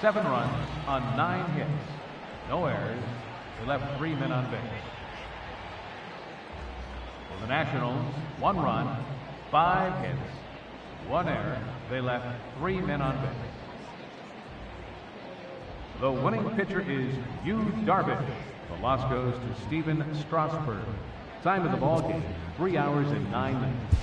7 runs on 9 hits. No errors. They left 3 men on base. For the Nationals, 1 run, 5 hits, 1 error. They left 3 men on base. The winning pitcher is Yu Darvish. The loss goes to Steven Strasburg. Time of the ball game, 3 hours and 9 minutes.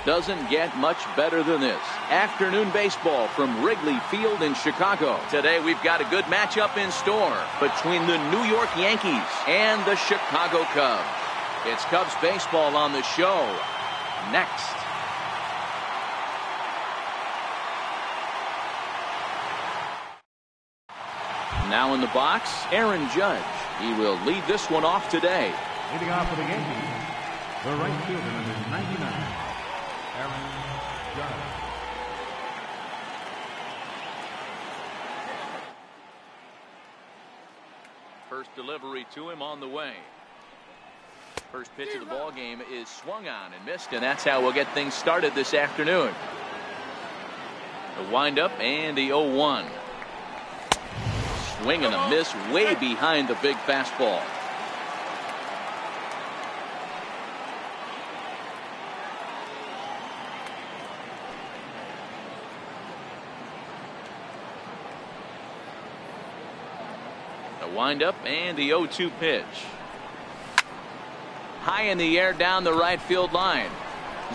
Doesn't get much better than this. Afternoon baseball from Wrigley Field in Chicago. Today we've got a good matchup in store between the New York Yankees and the Chicago Cubs. It's Cubs baseball on the show next. Now in the box, Aaron Judge. He will lead this one off today. Leading off for the Yankees, the right fielder, number 99, Aaron Judge. First delivery to him on the way. First pitch of the ball game is swung on and missed, and that's how we'll get things started this afternoon. The windup and the 0-1. Swing and a miss way behind the big fastball. The windup and the 0-2 pitch. High in the air down the right field line.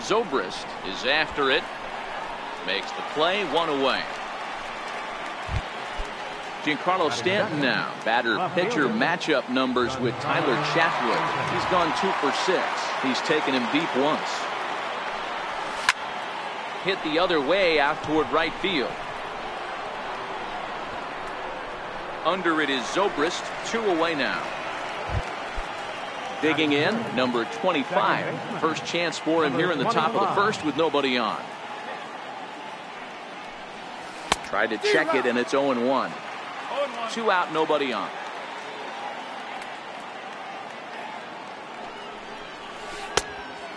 Zobrist is after it. Makes the play, one away. Giancarlo Stanton now. Batter-pitcher matchup numbers with Tyler Chatwood. He's gone 2 for 6. He's taken him deep once. Hit the other way out toward right field. Under it is Zobrist, 2 away now. Digging in, number 25. First chance for him here in the top of the first with nobody on. Tried to check it, and it's 0-1. 2 out, nobody on.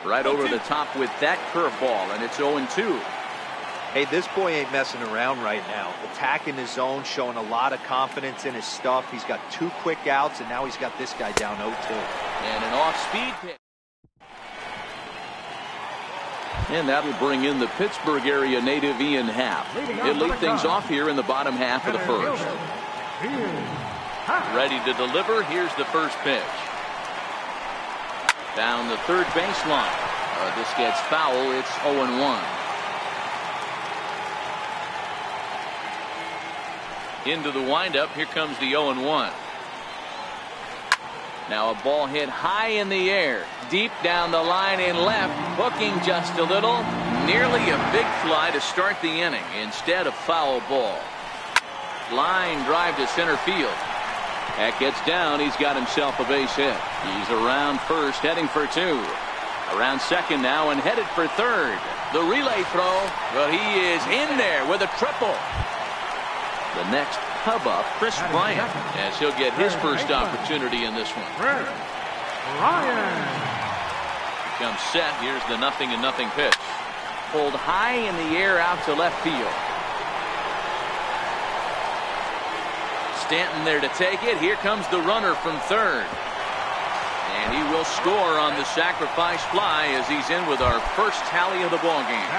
Right over the top with that curveball, and it's 0-2. Hey, this boy ain't messing around right now. Attacking his zone, showing a lot of confidence in his stuff. He's got 2 quick outs, and now he's got this guy down 0-2. And an off-speed pitch. And that'll bring in the Pittsburgh area native Ian Happ. He'll lead things off here in the bottom half of the first. Ready to deliver. Here's the first pitch. Down the third baseline. This gets foul. It's 0-1. Into the windup. Here comes the 0-1. Now a ball hit high in the air, deep down the line in left, hooking just a little, nearly a big fly to start the inning instead of foul ball. Line drive to center field. That gets down. He's got himself a base hit. He's around first, heading for 2. Around second now and headed for third. The relay throw, well, he is in there with a triple. The next Cub up, Chris Bryant, as he'll get his first opportunity in this one. Ryan Becomes set. Here's the 0-0 pitch. Pulled high in the air out to left field. Stanton there to take it. Here comes the runner from third. And he will score on the sacrifice fly as he's in with our first tally of the ball game.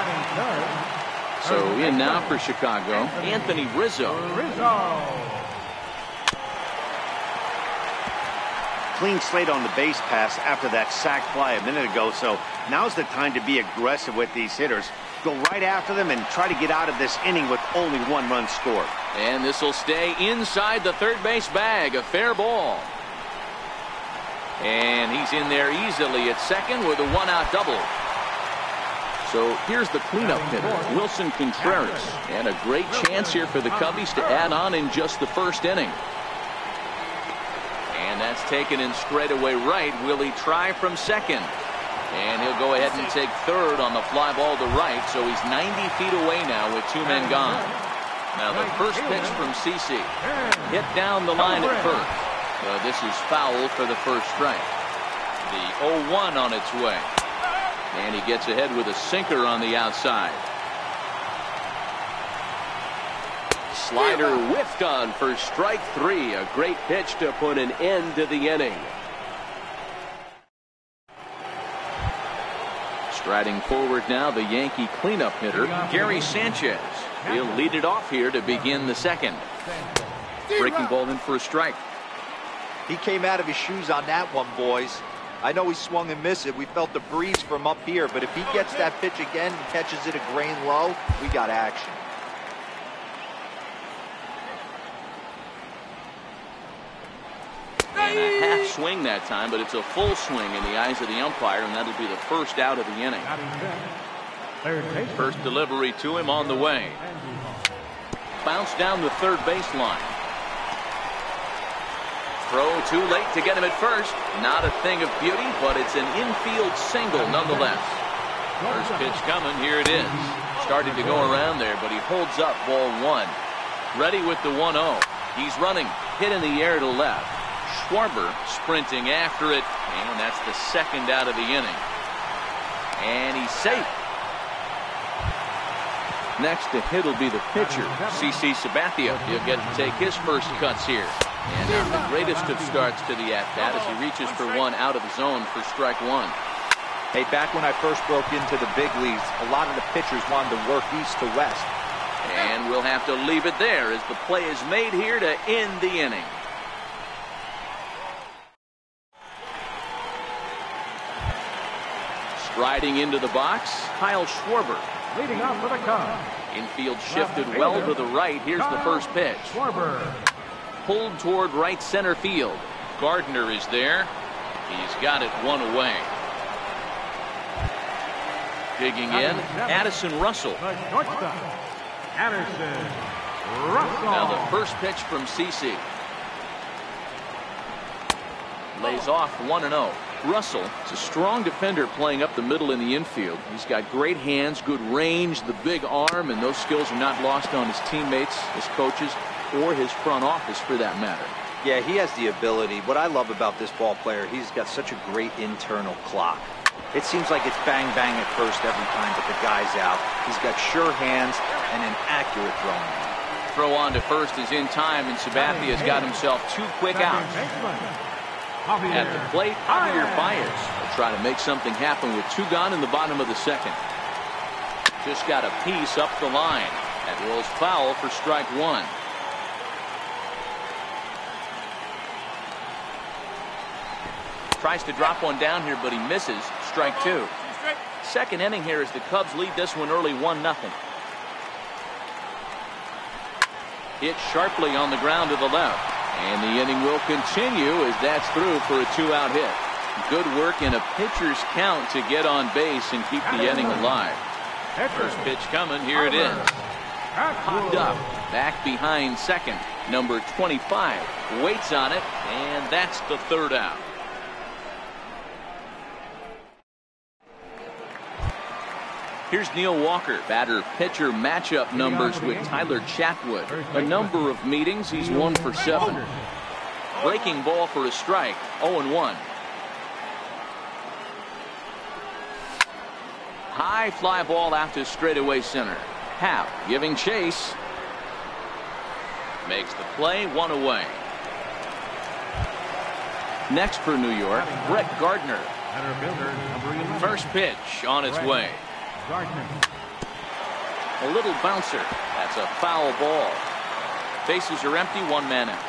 So in now for Chicago, Anthony Rizzo. Clean slate on the base pass after that sac fly a minute ago, so now's the time to be aggressive with these hitters. Go right after them and try to get out of this inning with only 1 run scored. And this will stay inside the third base bag. A fair ball. And he's in there easily at second with a 1-out double. So here's the cleanup hitter, Wilson Contreras. And a great chance here for the Cubbies to add on in just the first inning. And that's taken in straightaway right. Will he try from second? And he'll go ahead and take third on the fly ball to right. So he's 90 feet away now with 2 men gone. Now the first pitch from CC. Hit down the line at first. This is foul for the first strike. The 0-1 on its way. And he gets ahead with a sinker on the outside. Slider whiffed on for strike 3. A great pitch to put an end to the inning. Striding forward now, the Yankee cleanup hitter, Gary Sanchez. He'll lead it off here to begin the second. Breaking ball in for a strike. He came out of his shoes on that one, boys. I know he swung and missed it. We felt the breeze from up here, but if he gets that pitch again and catches it a grain low, we got action. And a half swing that time, but it's a full swing in the eyes of the umpire, and that'll be the first out of the inning. First delivery to him on the way. Bounce down the third baseline. Throw too late to get him at first. Not a thing of beauty, but it's an infield single nonetheless. First pitch coming. Here it is. Started to go around there, but he holds up ball one. Ready with the 1-0. He's running. Hit in the air to left. Schwarber sprinting after it, and that's the second out of the inning. And he's safe. Next to hit will be the pitcher, CC Sabathia. He'll get to take his first cuts here. And not the greatest of starts to the at-bat as he reaches for one out of the zone for strike one. Hey, back when I first broke into the big leagues, a lot of the pitchers wanted to work east to west. And we'll have to leave it there as the play is made here to end the inning. Striding into the box, Kyle Schwarber. Leading off for the Cubs. Infield shifted well to the right. Here's the first pitch. Schwarber. Pulled toward right center field. Gardner is there. He's got it one away. Digging in, Addison Russell. The shortstop, Addison Russell. Now the first pitch from CC. Lays off 1-0. Russell is a strong defender playing up the middle in the infield. He's got great hands, good range, the big arm, and those skills are not lost on his teammates, his coaches, or his front office for that matter. Yeah, he has the ability. What I love about this ball player, he's got such a great internal clock. It seems like it's bang bang at first every time, but the guy's out. He's got sure hands and an accurate throwing. Throw on to first is in time, and Sabathia's got himself two quick outs. At the plate, Javier Baez will try to make something happen with two gone in the bottom of the second. Just got a piece up the line. That rolls foul for strike one. Tries to drop one down here, but he misses. Strike two. Second inning here as the Cubs lead this one early 1-0. Hit sharply on the ground to the left. And the inning will continue as that's through for a two-out hit. Good work in a pitcher's count to get on base and keep the inning alive. First pitch coming. Here it is. Popped up. Back behind second. Number 25 waits on it, and that's the third out. Here's Neil Walker. Batter-pitcher matchup numbers with Tyler Chatwood. A number of meetings. He's 1 for 7. Breaking ball for a strike. 0-1. High fly ball out to straightaway center. Happ giving chase. Makes the play, one away. Next for New York, Brett Gardner. First pitch on its way. A little bouncer. That's a foul ball. Bases are empty, one man out.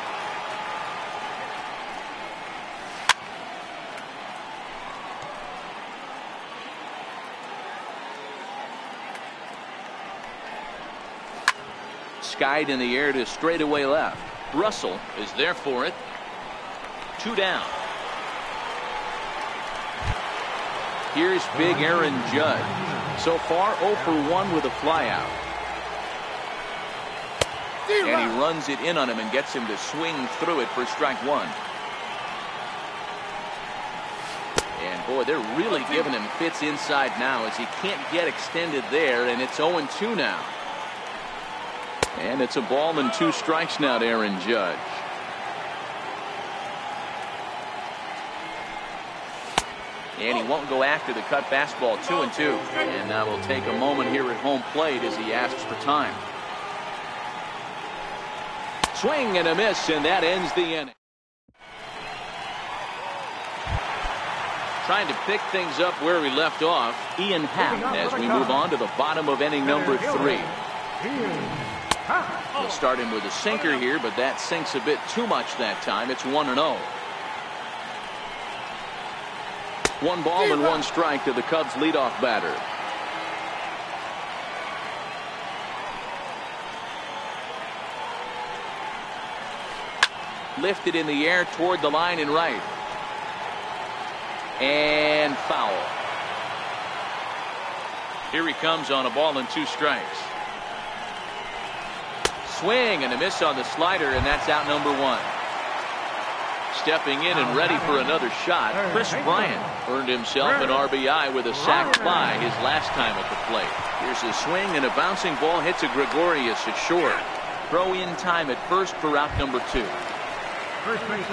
Skied in the air to straightaway left. Russell is there for it. Two down. Here's big Aaron Judge. So far 0 for 1 with a flyout. And he runs it in on him and gets him to swing through it for strike one. And boy, they're really giving him fits inside now as he can't get extended there, and it's 0-2 now. And it's a ball and 2 strikes now to Aaron Judge. And he won't go after the cut fastball. 2-2. And now we'll take a moment here at home plate as he asks for time. Swing and a miss, and that ends the inning. Trying to pick things up where we left off, Ian Happ, as we move on to the bottom of inning number 3. We'll start him with a sinker here, but that sinks a bit too much that time. It's 1-0. 1 ball and 1 strike to the Cubs leadoff batter. Lifted in the air toward the line and right. And foul. Here he comes on a ball and 2 strikes. Swing and a miss on the slider, and that's out number 1. Stepping in and ready for another shot, Chris Bryant earned himself an RBI with a sac fly his last time at the plate. Here's a swing and a bouncing ball hit to Gregorius at short. Throw in time at first for out number 2.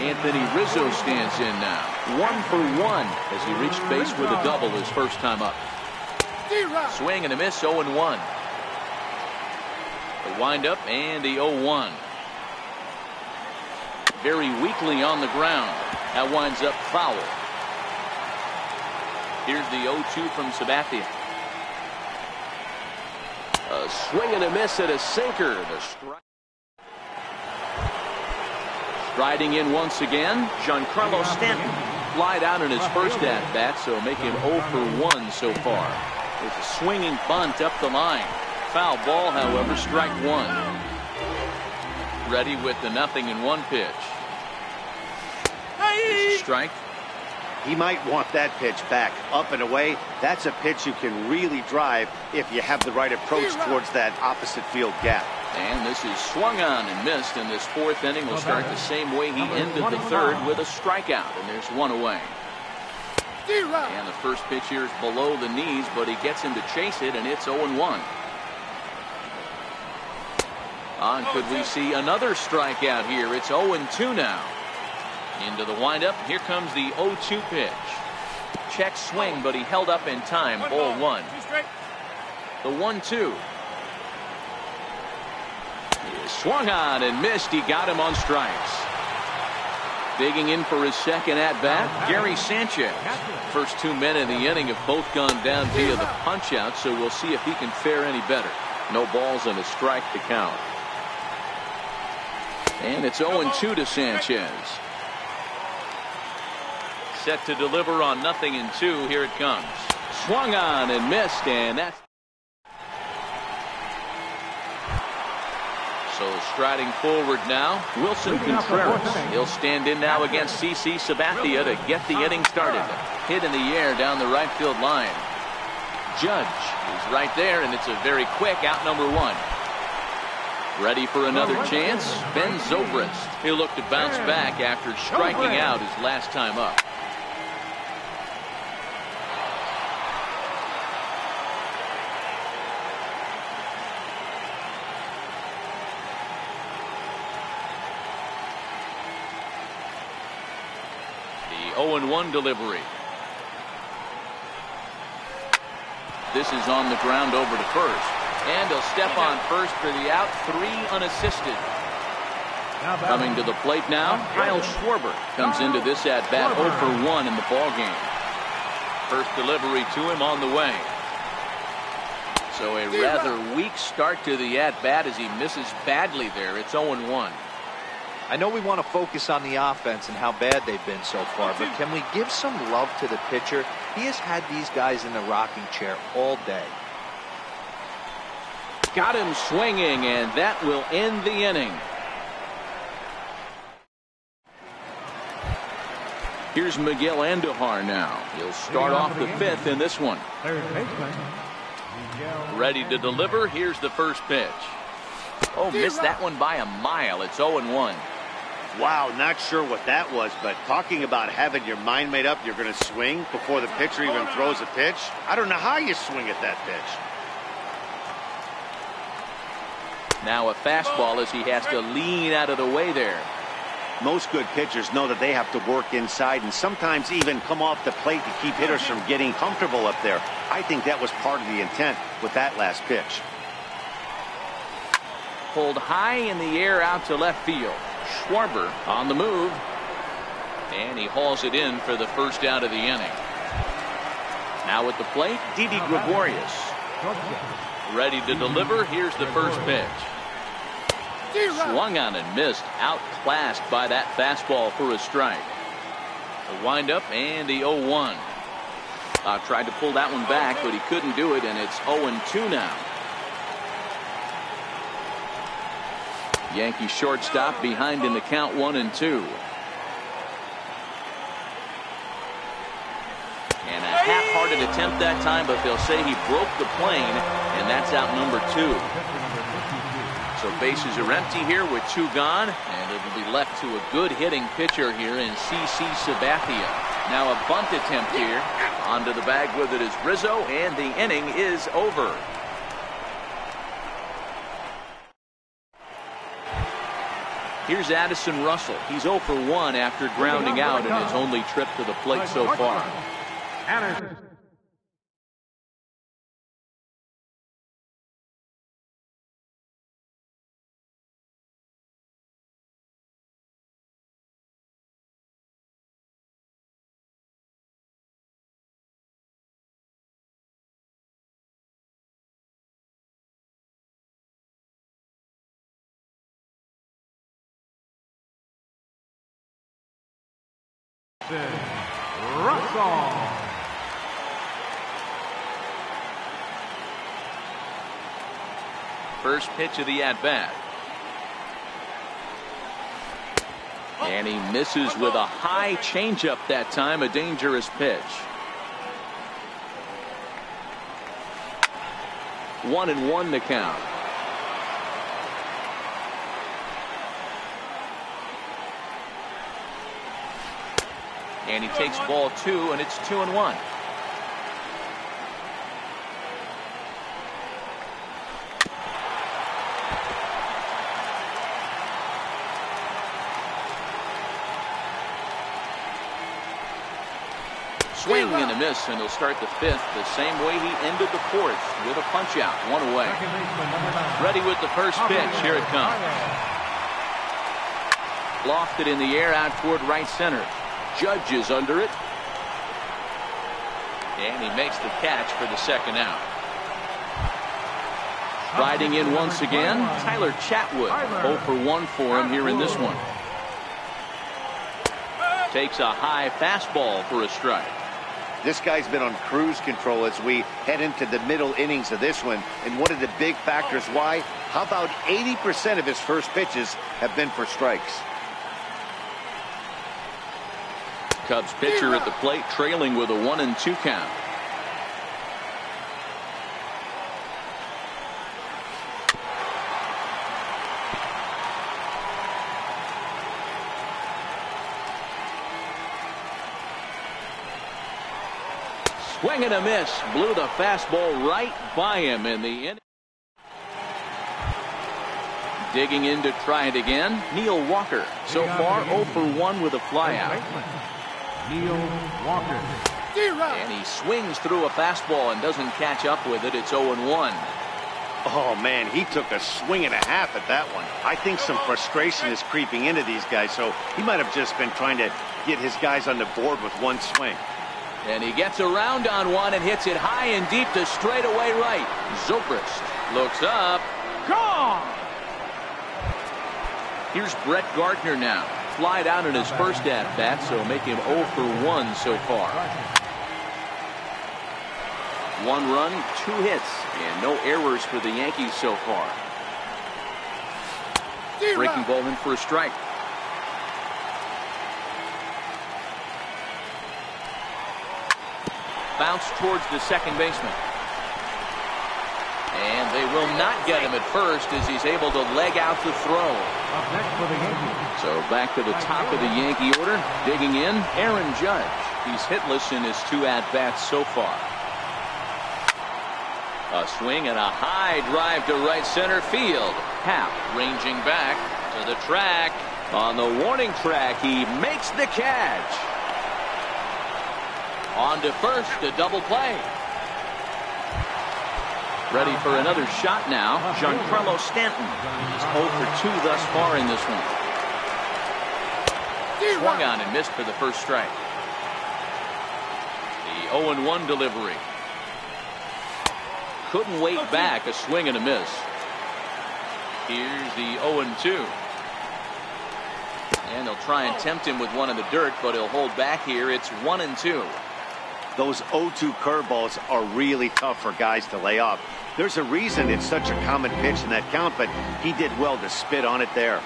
Anthony Rizzo stands in now. 1 for 1 as he reached base with a double his first time up. Swing and a miss, 0-1. The windup and the 0-1. Very weakly on the ground. That winds up foul. Here's the 0-2 from Sabathia. A swing and a miss at a sinker. The strike. Striding in once again, Giancarlo Stanton. Flied out in his first at-bat, so make him 0 for 1 so far. With a swinging bunt up the line. Foul ball, however, strike 1. Ready with the 0-1 pitch. Strike. He might want that pitch back, up and away. That's a pitch you can really drive if you have the right approach towards that opposite field gap. And this is swung on and missed, and this 4th inning will start the same way he ended the 3rd with a strikeout, and there's 1 away. And the first pitch here is below the knees, but he gets him to chase it, and it's 0-1. Could we see another strikeout here? It's 0-2 now. Into the windup. Here comes the 0-2 pitch. Check swing, but he held up in time. Ball 1. The 1-2. He swung on and missed. He got him on strikes. Digging in for his second at-bat, Gary Sanchez. First 2 men in the inning have both gone down via the punch-out, so we'll see if he can fare any better. No balls and a strike to count. And it's 0-2 to Sanchez. Set to deliver on 0-2. Here it comes. Swung on and missed, and that's so striding forward now, Wilson Contreras. He'll stand in now against CC Sabathia to get the inning started. Hit in the air down the right field line. Judge is right there, and it's a very quick out number 1. Ready for another chance, Ben Zobrist. He'll look to bounce back after striking out his last time up. The 0-1 delivery. This is on the ground over to first. And he'll step on first for the out. 3 unassisted. Coming to the plate now, Kyle Schwarber comes into this at-bat 0 for 1 in the ballgame. First delivery to him on the way. So a rather weak start to the at-bat as he misses badly there. It's 0-1. I know we want to focus on the offense and how bad they've been so far, but can we give some love to the pitcher? He has had these guys in the rocking chair all day. Got him swinging, and that will end the inning. Here's Miguel Andujar now. He'll start off the 5th in this one. Ready to deliver. Here's the first pitch. Oh, missed that one by a mile. It's 0-1. Wow, not sure what that was, but talking about having your mind made up, you're going to swing before the pitcher even throws a pitch. I don't know how you swing at that pitch. Now a fastball as he has to lean out of the way there. Most good pitchers know that they have to work inside and sometimes even come off the plate to keep hitters from getting comfortable up there. I think that was part of the intent with that last pitch. Pulled high in the air out to left field. Schwarber on the move. And he hauls it in for the first out of the inning. Now at the plate, Didi Gregorius. Ready to deliver. Here's the first pitch. Swung on and missed. Outclassed by that fastball for a strike. The windup and the 0-1. Tried to pull that one back, but he couldn't do it, and it's 0-2 now. Yankee shortstop behind in the count, 1-2. And a half-hearted attempt that time, but they'll say he broke the plane, and that's out number 2. So bases are empty here with 2 gone, and it'll be left to a good hitting pitcher here in CC Sabathia. Now a bunt attempt here. Onto the bag with it is Rizzo, and the inning is over. Here's Addison Russell. He's 0 for 1 after grounding out in his only trip to the plate so far. Anderson. Russell. First pitch of the at-bat. And he misses with a high changeup that time, a dangerous pitch. 1-1 the count. And he takes ball 2, and it's 2-1. Swing and a miss, and he'll start the 5th the same way he ended the 4th with a punch out, 1 away. Ready with the first pitch. Here it comes. Lofted in the air out toward right center. Judge is under it. And he makes the catch for the 2nd out. Riding in once again, Tyler Chatwood. 0 for 1 for him here in this one. Takes a high fastball for a strike. This guy's been on cruise control as we head into the middle innings of this one. And one of the big factors why, how about 80% of his first pitches have been for strikes? Cubs pitcher at the plate, trailing with a 1-2 count. Swing and a miss. Blew the fastball right by him in the inning. Digging in to try it again, Neil Walker. So far 0 for 1 with a flyout. Neil Walker. And he swings through a fastball and doesn't catch up with it. It's 0-1. Oh, man, he took a swing and a half at that one. I think some frustration is creeping into these guys, so he might have just been trying to get his guys on the board with one swing. And he gets around on one and hits it high and deep to straightaway right. Zobrist looks up. Gone! Here's Brett Gardner now. Flied out in his first at-bat, so make him 0 for 1 so far. 1 run, 2 hits, and no errors for the Yankees so far. Breaking ball in for a strike. Bounce towards the second baseman. And they will not get him at first as he's able to leg out the throw. Up next for the Yankees. So back to the top of the Yankee order. Digging in, Aaron Judge. He's hitless in his 2 at-bats so far. A swing and a high drive to right center field. Happ ranging back to the track. On the warning track, he makes the catch. On to first, a double play. Ready for another shot now, Giancarlo Stanton. He's 0 for 2 thus far in this one. Swung on and missed for the first strike. The 0-1 delivery. Couldn't wait back, a swing and a miss. Here's the 0-2. And they'll try and tempt him with one in the dirt, but he'll hold back here. It's 1-2. Those 0-2 curveballs are really tough for guys to lay off. There's a reason it's such a common pitch in that count, but he did well to spit on it there.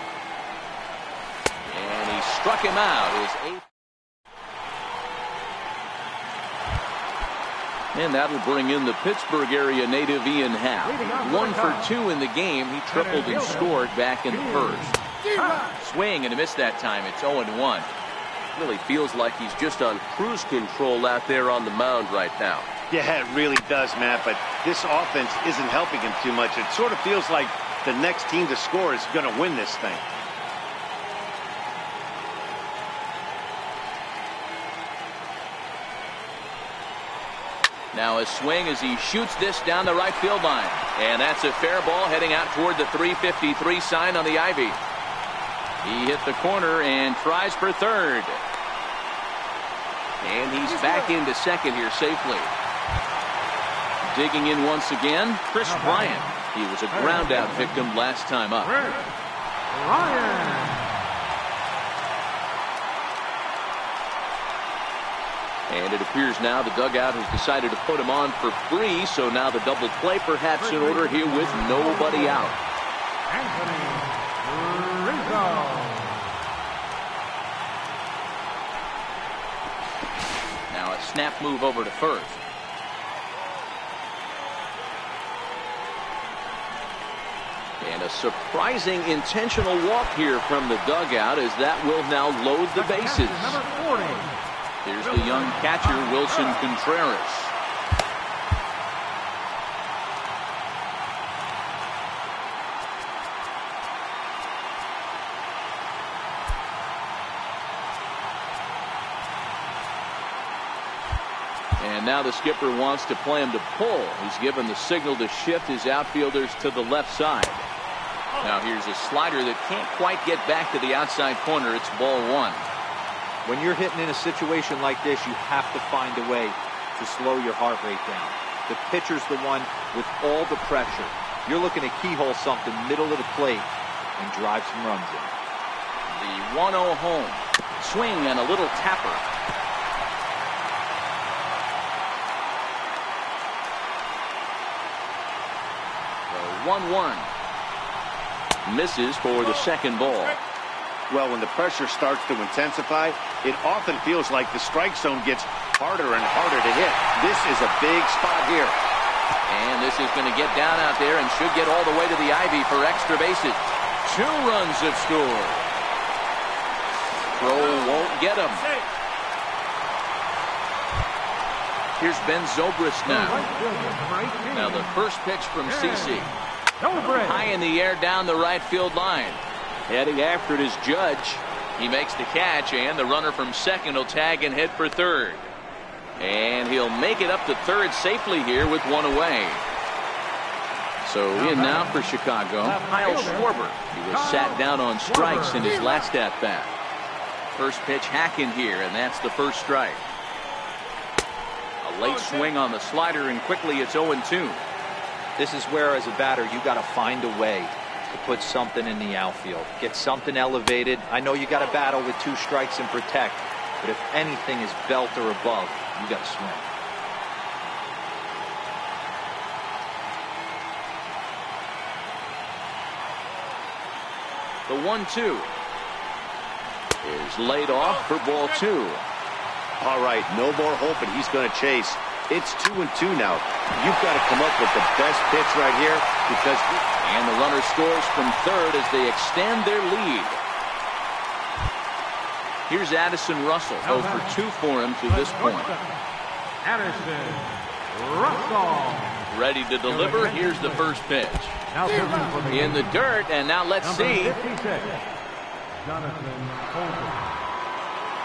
And he struck him out. His 8th. And that'll bring in the Pittsburgh area native Ian Happ. 1 for 2 in the game. He tripled and scored back in the first. Swing and a miss that time. It's 0-1. Really feels like he's just on cruise control out there on the mound right now. Yeah, it really does, Matt, but this offense isn't helping him too much. It sort of feels like the next team to score is going to win this thing. Now a swing as he shoots this down the right field line. And that's a fair ball heading out toward the 353 sign on the ivy. He hit the corner and tries for third. And he's back into second here safely. Digging in once again, Chris Bryant. He was a ground out victim last time up. And it appears now the dugout has decided to put him on for free, so now the double play perhaps in order here with nobody out. Now a snap move over to first. And a surprising intentional walk here from the dugout as that will now load the bases. Here's the young catcher, Wilson Contreras. And now the skipper wants to play him to pull. He's given the signal to shift his outfielders to the left side. Now here's a slider that can't quite get back to the outside corner. It's ball 1. When you're hitting in a situation like this, you have to find a way to slow your heart rate down. The pitcher's the one with all the pressure. You're looking to keyhole something middle of the plate and drive some runs in. The 1-0 home. Swing and a little tapper. The 1-1. Misses for the second ball. Well, when the pressure starts to intensify, it often feels like the strike zone gets harder and harder to hit. This is a big spot here. And this is going to get down out there and should get all the way to the ivy for extra bases. 2 runs have scored. Throw won't get him. Here's Ben Zobrist now. Now the first pitch from CeCe. High in the air down the right field line. Heading after it is Judge. He makes the catch, and the runner from second will tag and head for third. And he'll make it up to third safely here with 1 away. So in now for Chicago, Kyle Schwarber. He was sat down on strikes in his last at-bat. First pitch hacking here, and that's the first strike. A late swing on the slider, and quickly it's 0-2. This is where, as a batter, you got to find a way to put something in the outfield. Get something elevated. I know you got to battle with 2 strikes and protect, but if anything is belt or above, you got to swing. The 1-2 is laid off for ball 2. All right, no more hoping he's going to chase. It's 2-2 now. You've got to come up with the best pitch right here because... And the runner scores from third as they extend their lead. Here's Addison Russell. 0 for 2 for him to this point. Addison Russell. Ready to deliver. Here's the first pitch. In the dirt, and now let's see.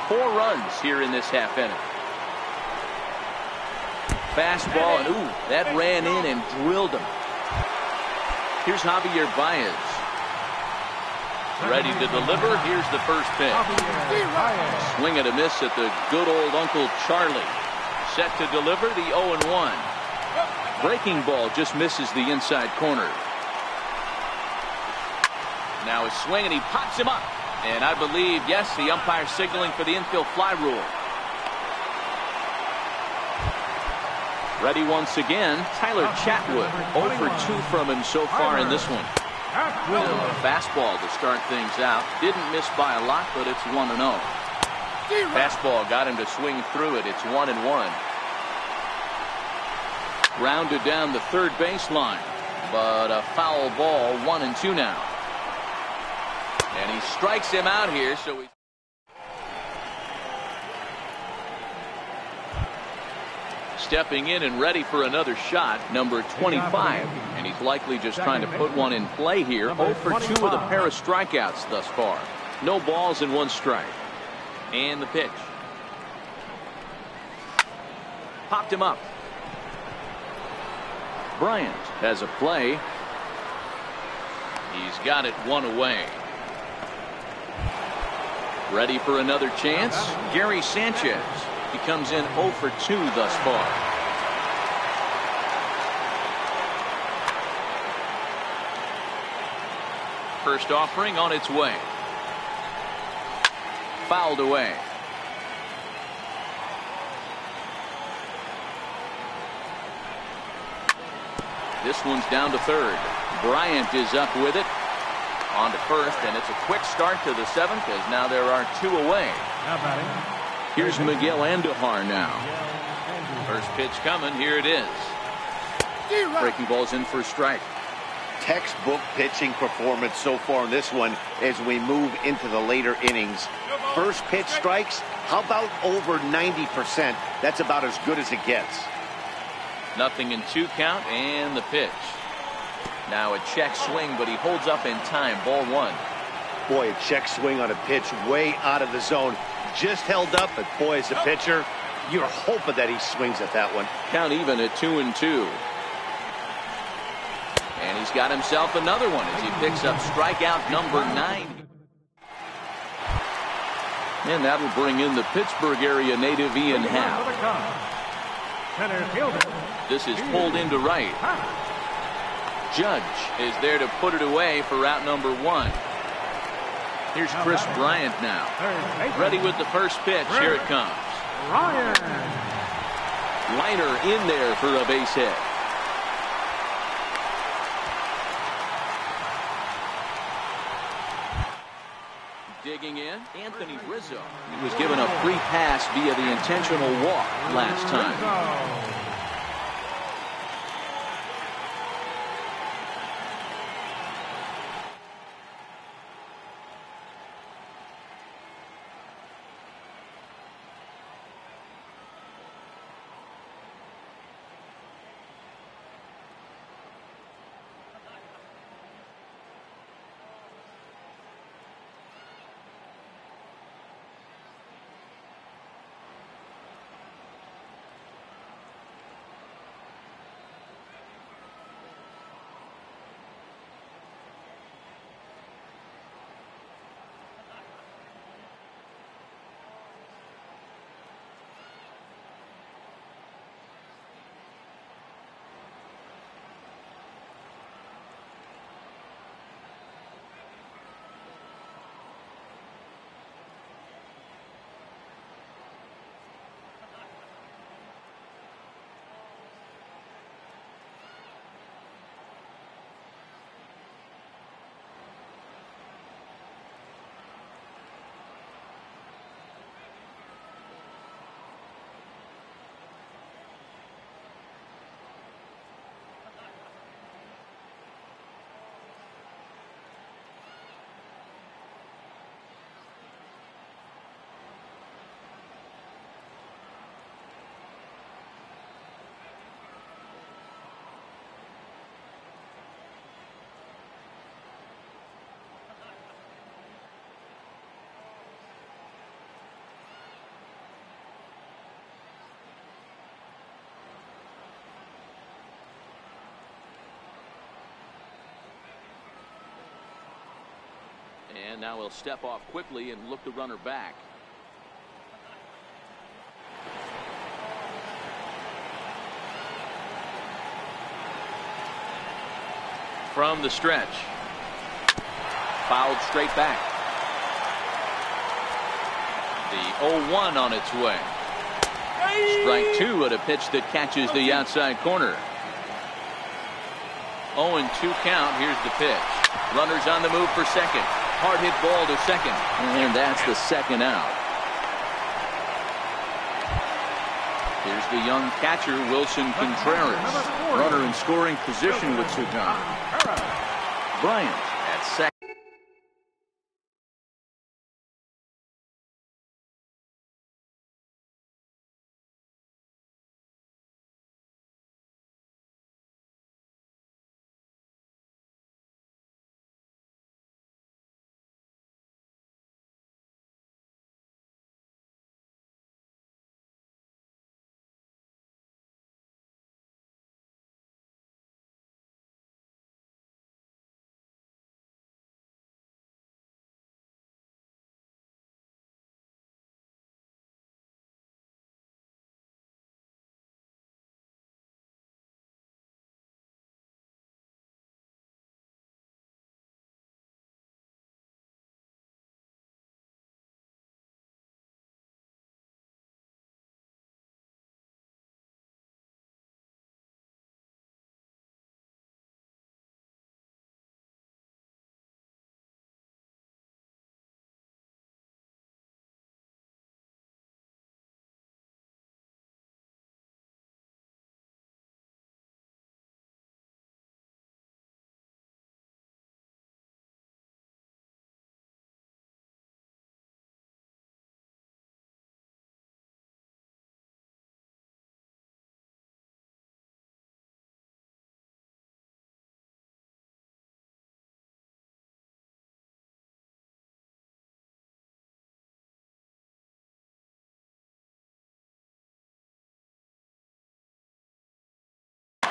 4 runs here in this half inning. Fastball, and ooh, that ran in and drilled him. Here's Javier Baez. Ready to deliver. Here's the first pitch. Swing and a miss at the good old Uncle Charlie. Set to deliver the 0-1. Breaking ball just misses the inside corner. Now a swing, and he pops him up. And I believe, yes, the umpire signaling for the infield fly rule. Ready once again, Tyler Chatwood. 0 for 2 from him so far in this one. A fastball to start things out. Didn't miss by a lot, but it's 1-0. Fastball got him to swing through it. It's 1-1. Grounded down the third baseline, but a foul ball. 1-2 now. And he strikes him out here, so he... Stepping in and ready for another shot, number 25. And he's likely just trying to put one in play here. 0 for 2 with a pair of strikeouts thus far. No balls and 1 strike. And the pitch. Popped him up. Bryant has a play. He's got it 1 away. Ready for another chance. Gary Sanchez. He comes in 0 for 2 thus far. First offering on its way. Fouled away. This one's down to third. Bryant is up with it. On to first, and it's a quick start to the 7th as now there are 2 away. Here's Miguel Andujar now. First pitch coming. Here it is. Breaking ball's in for a strike. Textbook pitching performance so far in this one as we move into the later innings. First pitch strikes. How about over 90%? That's about as good as it gets. 0-2 count and the pitch. Now a check swing, but he holds up in time. Ball 1. Boy, a check swing on a pitch way out of the zone. Just held up, but boy, as a pitcher, you're hoping that he swings at that one. Count even at 2-2. And he's got himself another one as he picks up strikeout number 9. And that'll bring in the Pittsburgh area native Ian Happ. This is pulled into right. Judge is there to put it away for route number 1. Here's Chris Bryant now. Ready with the first pitch. Here it comes. Liner in there for a base hit. Digging in, Anthony Rizzo. He was given a free pass via the intentional walk last time. And now he'll step off quickly and look the runner back. From the stretch. Fouled straight back. The 0-1 on its way. Strike two at a pitch that catches the outside corner. 0-2 count. Here's the pitch. Runners on the move for second. Hard hit ball to second. And that's the second out. Here's the young catcher, Wilson Contreras. Runner in scoring position with two down. Bryant at second.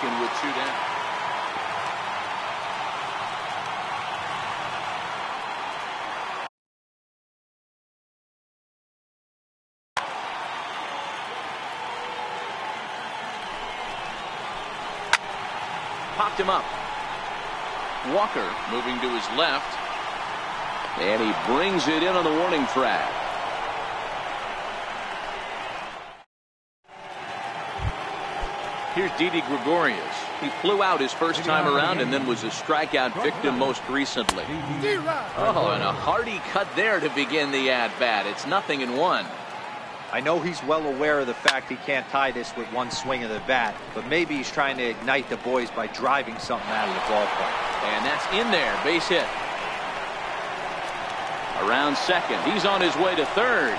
With two down. Popped him up. Walker moving to his left. And he brings it in on the warning track. Here's Didi Gregorius. He flew out his first time around and then was a strikeout victim most recently. Oh, and a hearty cut there to begin the at-bat. It's 0-1. I know he's well aware of the fact he can't tie this with one swing of the bat, but maybe he's trying to ignite the boys by driving something out of the ballpark. And that's in there. Base hit. Around second. He's on his way to third.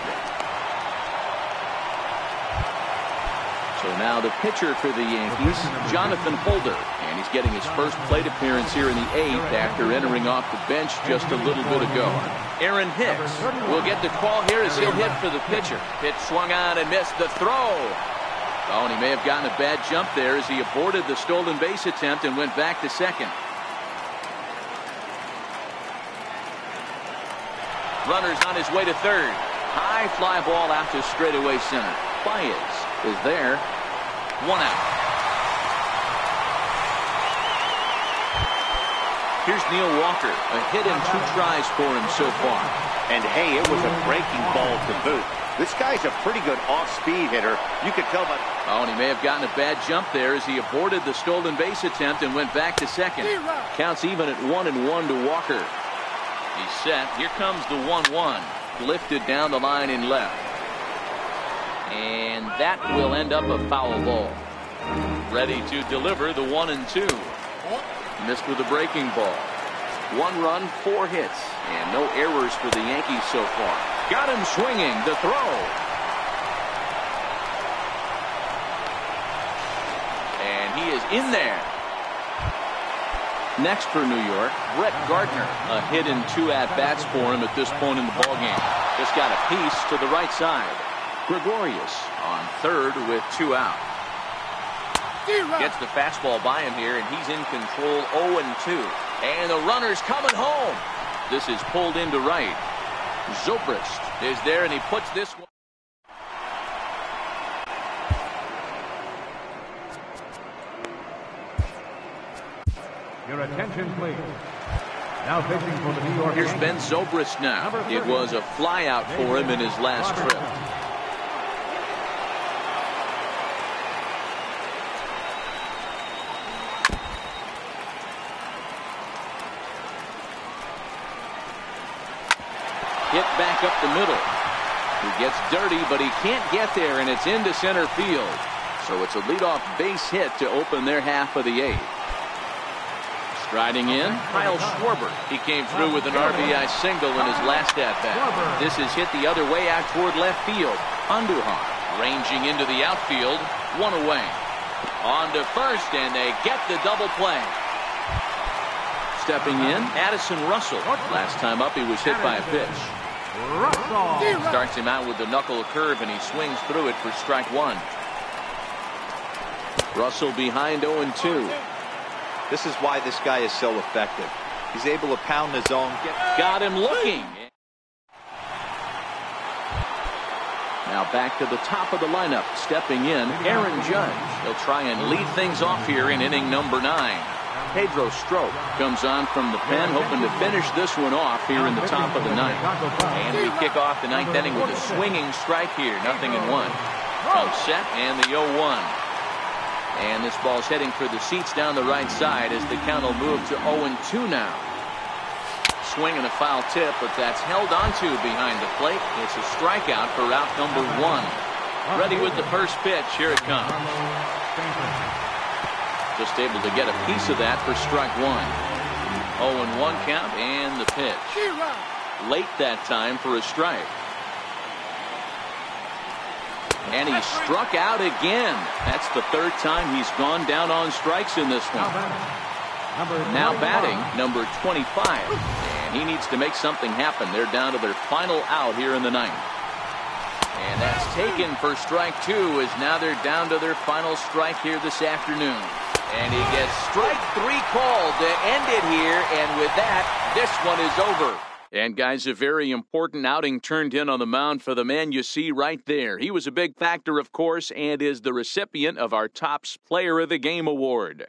So now the pitcher for the Yankees, Jonathan Holder, and he's getting his first plate appearance here in the 8th after entering off the bench just a little bit ago. Aaron Hicks will get the call here as he'll hit for the pitcher. Pitch swung on and missed the throw. Oh, and he may have gotten a bad jump there as he aborted the stolen base attempt and went back to second. Runner's on his way to third. High fly ball out to straightaway center. Baez is there. One out. Here's Neil Walker. A hit and 2 tries for him so far. And hey, it was a breaking ball to boot. This guy's a pretty good off-speed hitter. You could tell by... Oh, and he may have gotten a bad jump there as he aborted the stolen base attempt and went back to second. Counts even at 1-1 to Walker. He's set. Here comes the 1-1. Lifted down the line in left. And that will end up a foul ball. Ready to deliver the 1-2. Missed with a breaking ball. 1 run, 4 hits, and no errors for the Yankees so far. Got him swinging. The throw. And he is in there. Next for New York, Brett Gardner. A hit and 2 at-bats for him at this point in the ballgame. Just got a piece to the right side. Gregorius on third with 2 out. Gets the fastball by him here, and he's in control. 0-2. And the runner's coming home. This is pulled into right. Zobrist is there, and he puts this one. Your attention, please. Now pitching for the New York Here's Yankees. Ben Zobrist now. It was a flyout for him in his last trip. Hit back up the middle. He gets dirty, but he can't get there, and it's into center field. So it's a leadoff base hit to open their half of the 8th. Striding in, Kyle Schwarber. He came through with an RBI single in his last at-bat. This is hit the other way out toward left field. Andujar ranging into the outfield, 1 away. On to first, and they get the double play. Stepping in, Addison Russell. Last time up, he was hit by a pitch. Starts him out with the knuckle curve, and he swings through it for strike 1. Russell behind 0-2. This is why this guy is so effective. He's able to pound the zone. Got him looking. Now back to the top of the lineup. Stepping in, Aaron Judge. He'll try and lead things off here in inning number 9. Pedro Strop comes on from the pen, hoping to finish this one off here in the top of the 9th. And we kick off the 9th inning with a swinging strike here. 0-1. On set and the 0-1. And this ball's heading for the seats down the right side as the count will move to 0-2 now. Swing and a foul tip, but that's held onto behind the plate. It's a strikeout for out number 1. Ready with the first pitch. Here it comes. Just able to get a piece of that for strike 1. 0-1 count and the pitch. Late that time for a strike. And he struck out again. That's the 3rd time he's gone down on strikes in this one. Now batting, number 25. And he needs to make something happen. They're down to their final out here in the 9th. And that's taken for strike 2, as now they're down to their final strike here this afternoon. And he gets strike 3 called to end it here. And with that, this one is over. And guys, a very important outing turned in on the mound for the man you see right there. He was a big factor, of course, and is the recipient of our Topps Player of the Game award.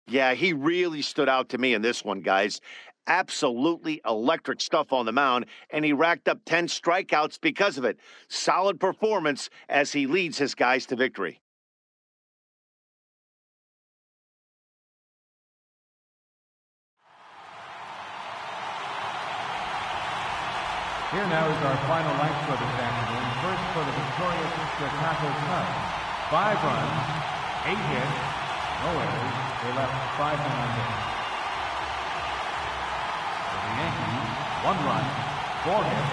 Yeah, he really stood out to me in this one, guys. Absolutely electric stuff on the mound, and he racked up 10 strikeouts because of it. Solid performance as he leads his guys to victory. Here now is our final light score this afternoon. First for the victorious Chicago Cubs. 5 runs, 8 hits, no errors. They left 5 men on base. For the Yankees, 1 run, 4 hits,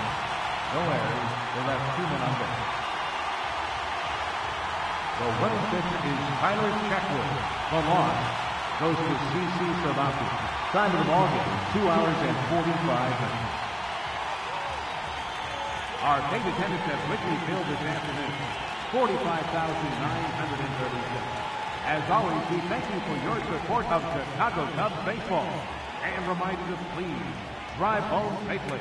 no errors. They left 2 men on base. The winning pitcher is Tyler Checkwood. The loss goes to C.C. Cervantes. Time of the ball game, 2 hours and 45 minutes. Our gate attendance at Wrigley Field this afternoon, 45,936. As always, we thank you for your support of Chicago Cubs baseball and remind you to please drive home safely.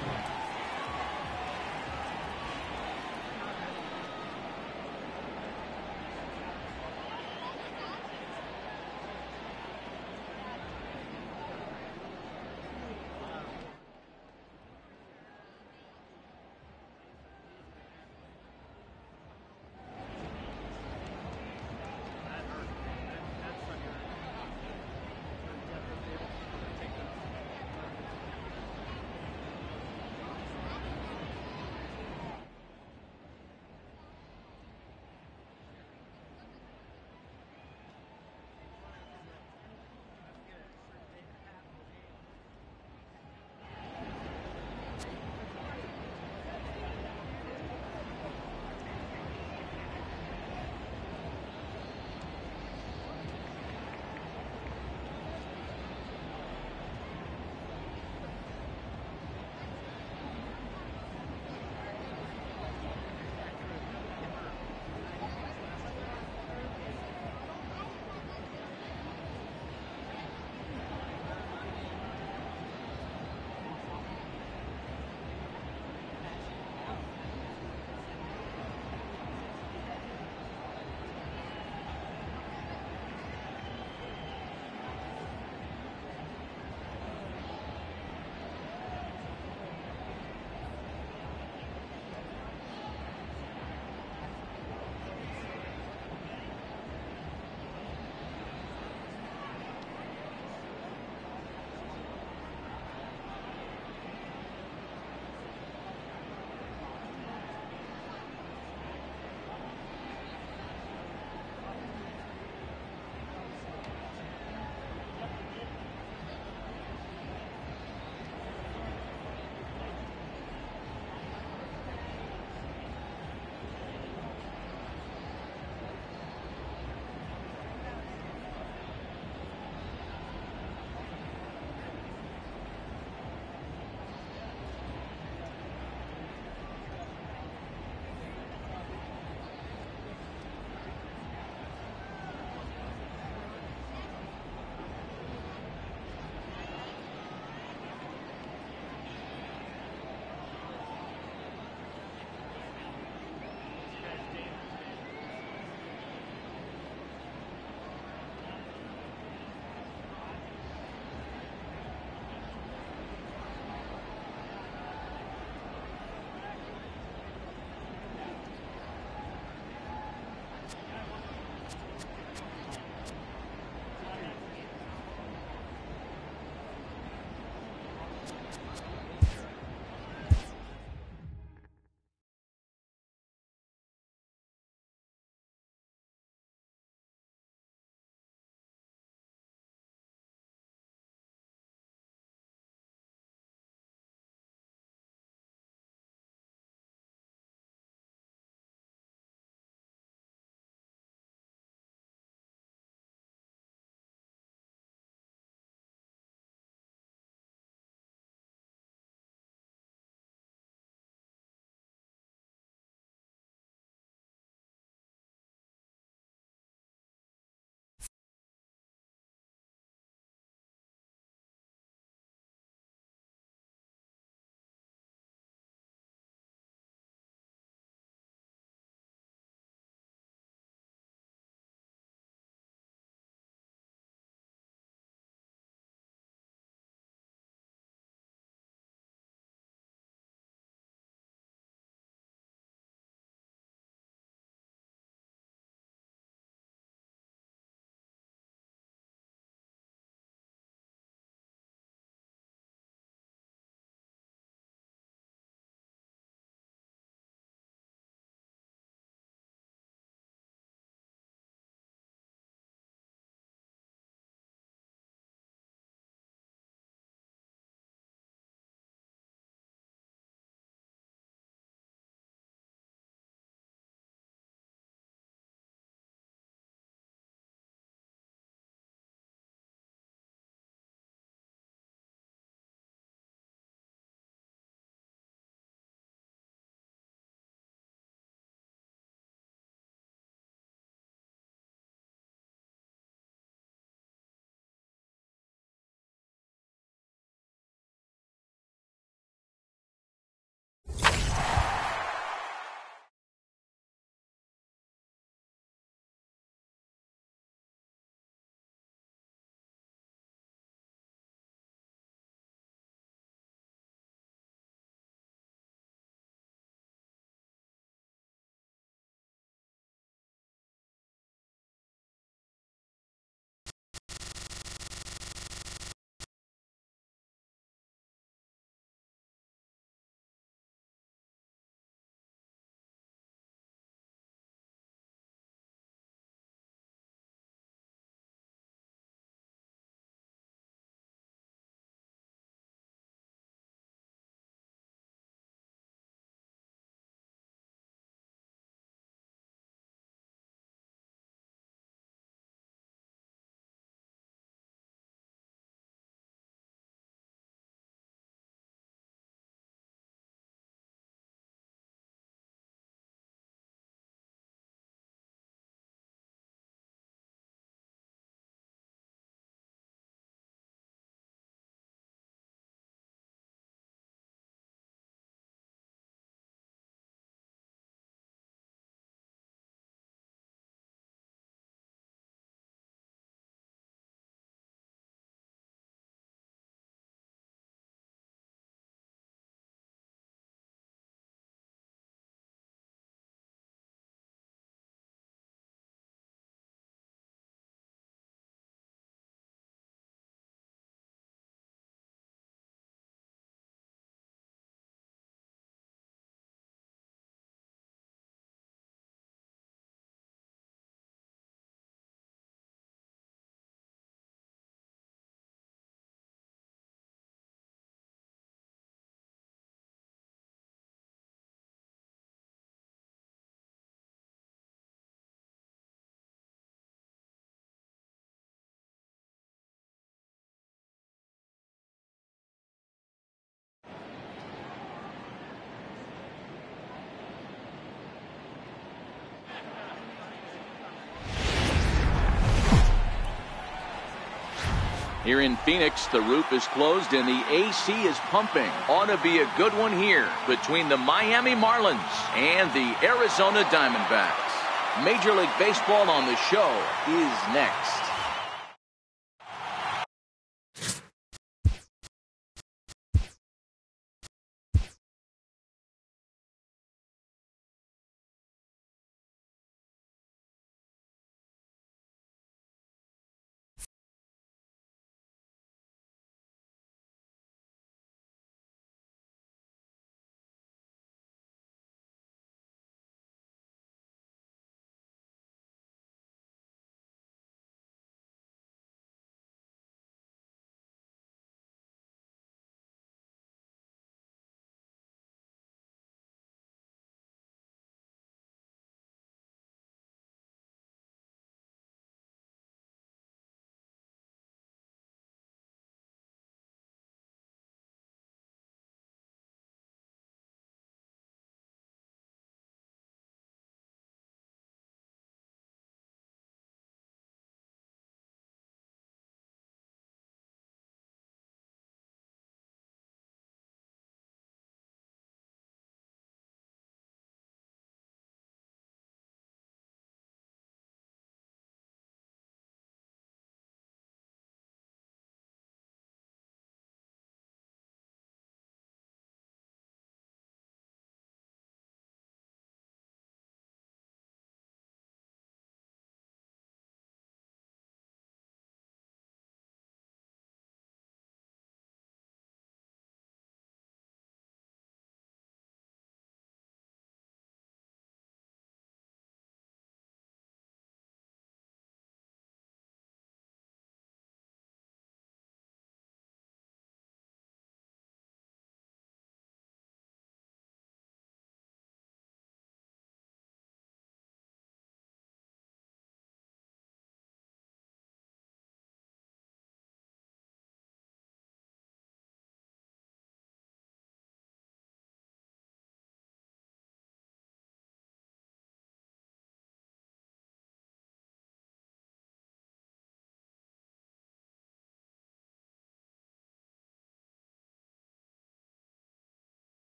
Here in Phoenix, the roof is closed and the AC is pumping. Ought to be a good one here between the Miami Marlins and the Arizona Diamondbacks. Major League Baseball on the show is next.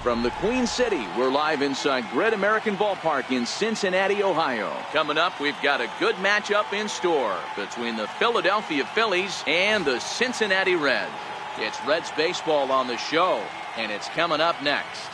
From the Queen City, we're live inside Great American Ballpark in Cincinnati, Ohio. Coming up, we've got a good matchup in store between the Philadelphia Phillies and the Cincinnati Reds. It's Reds baseball on the show, and it's coming up next.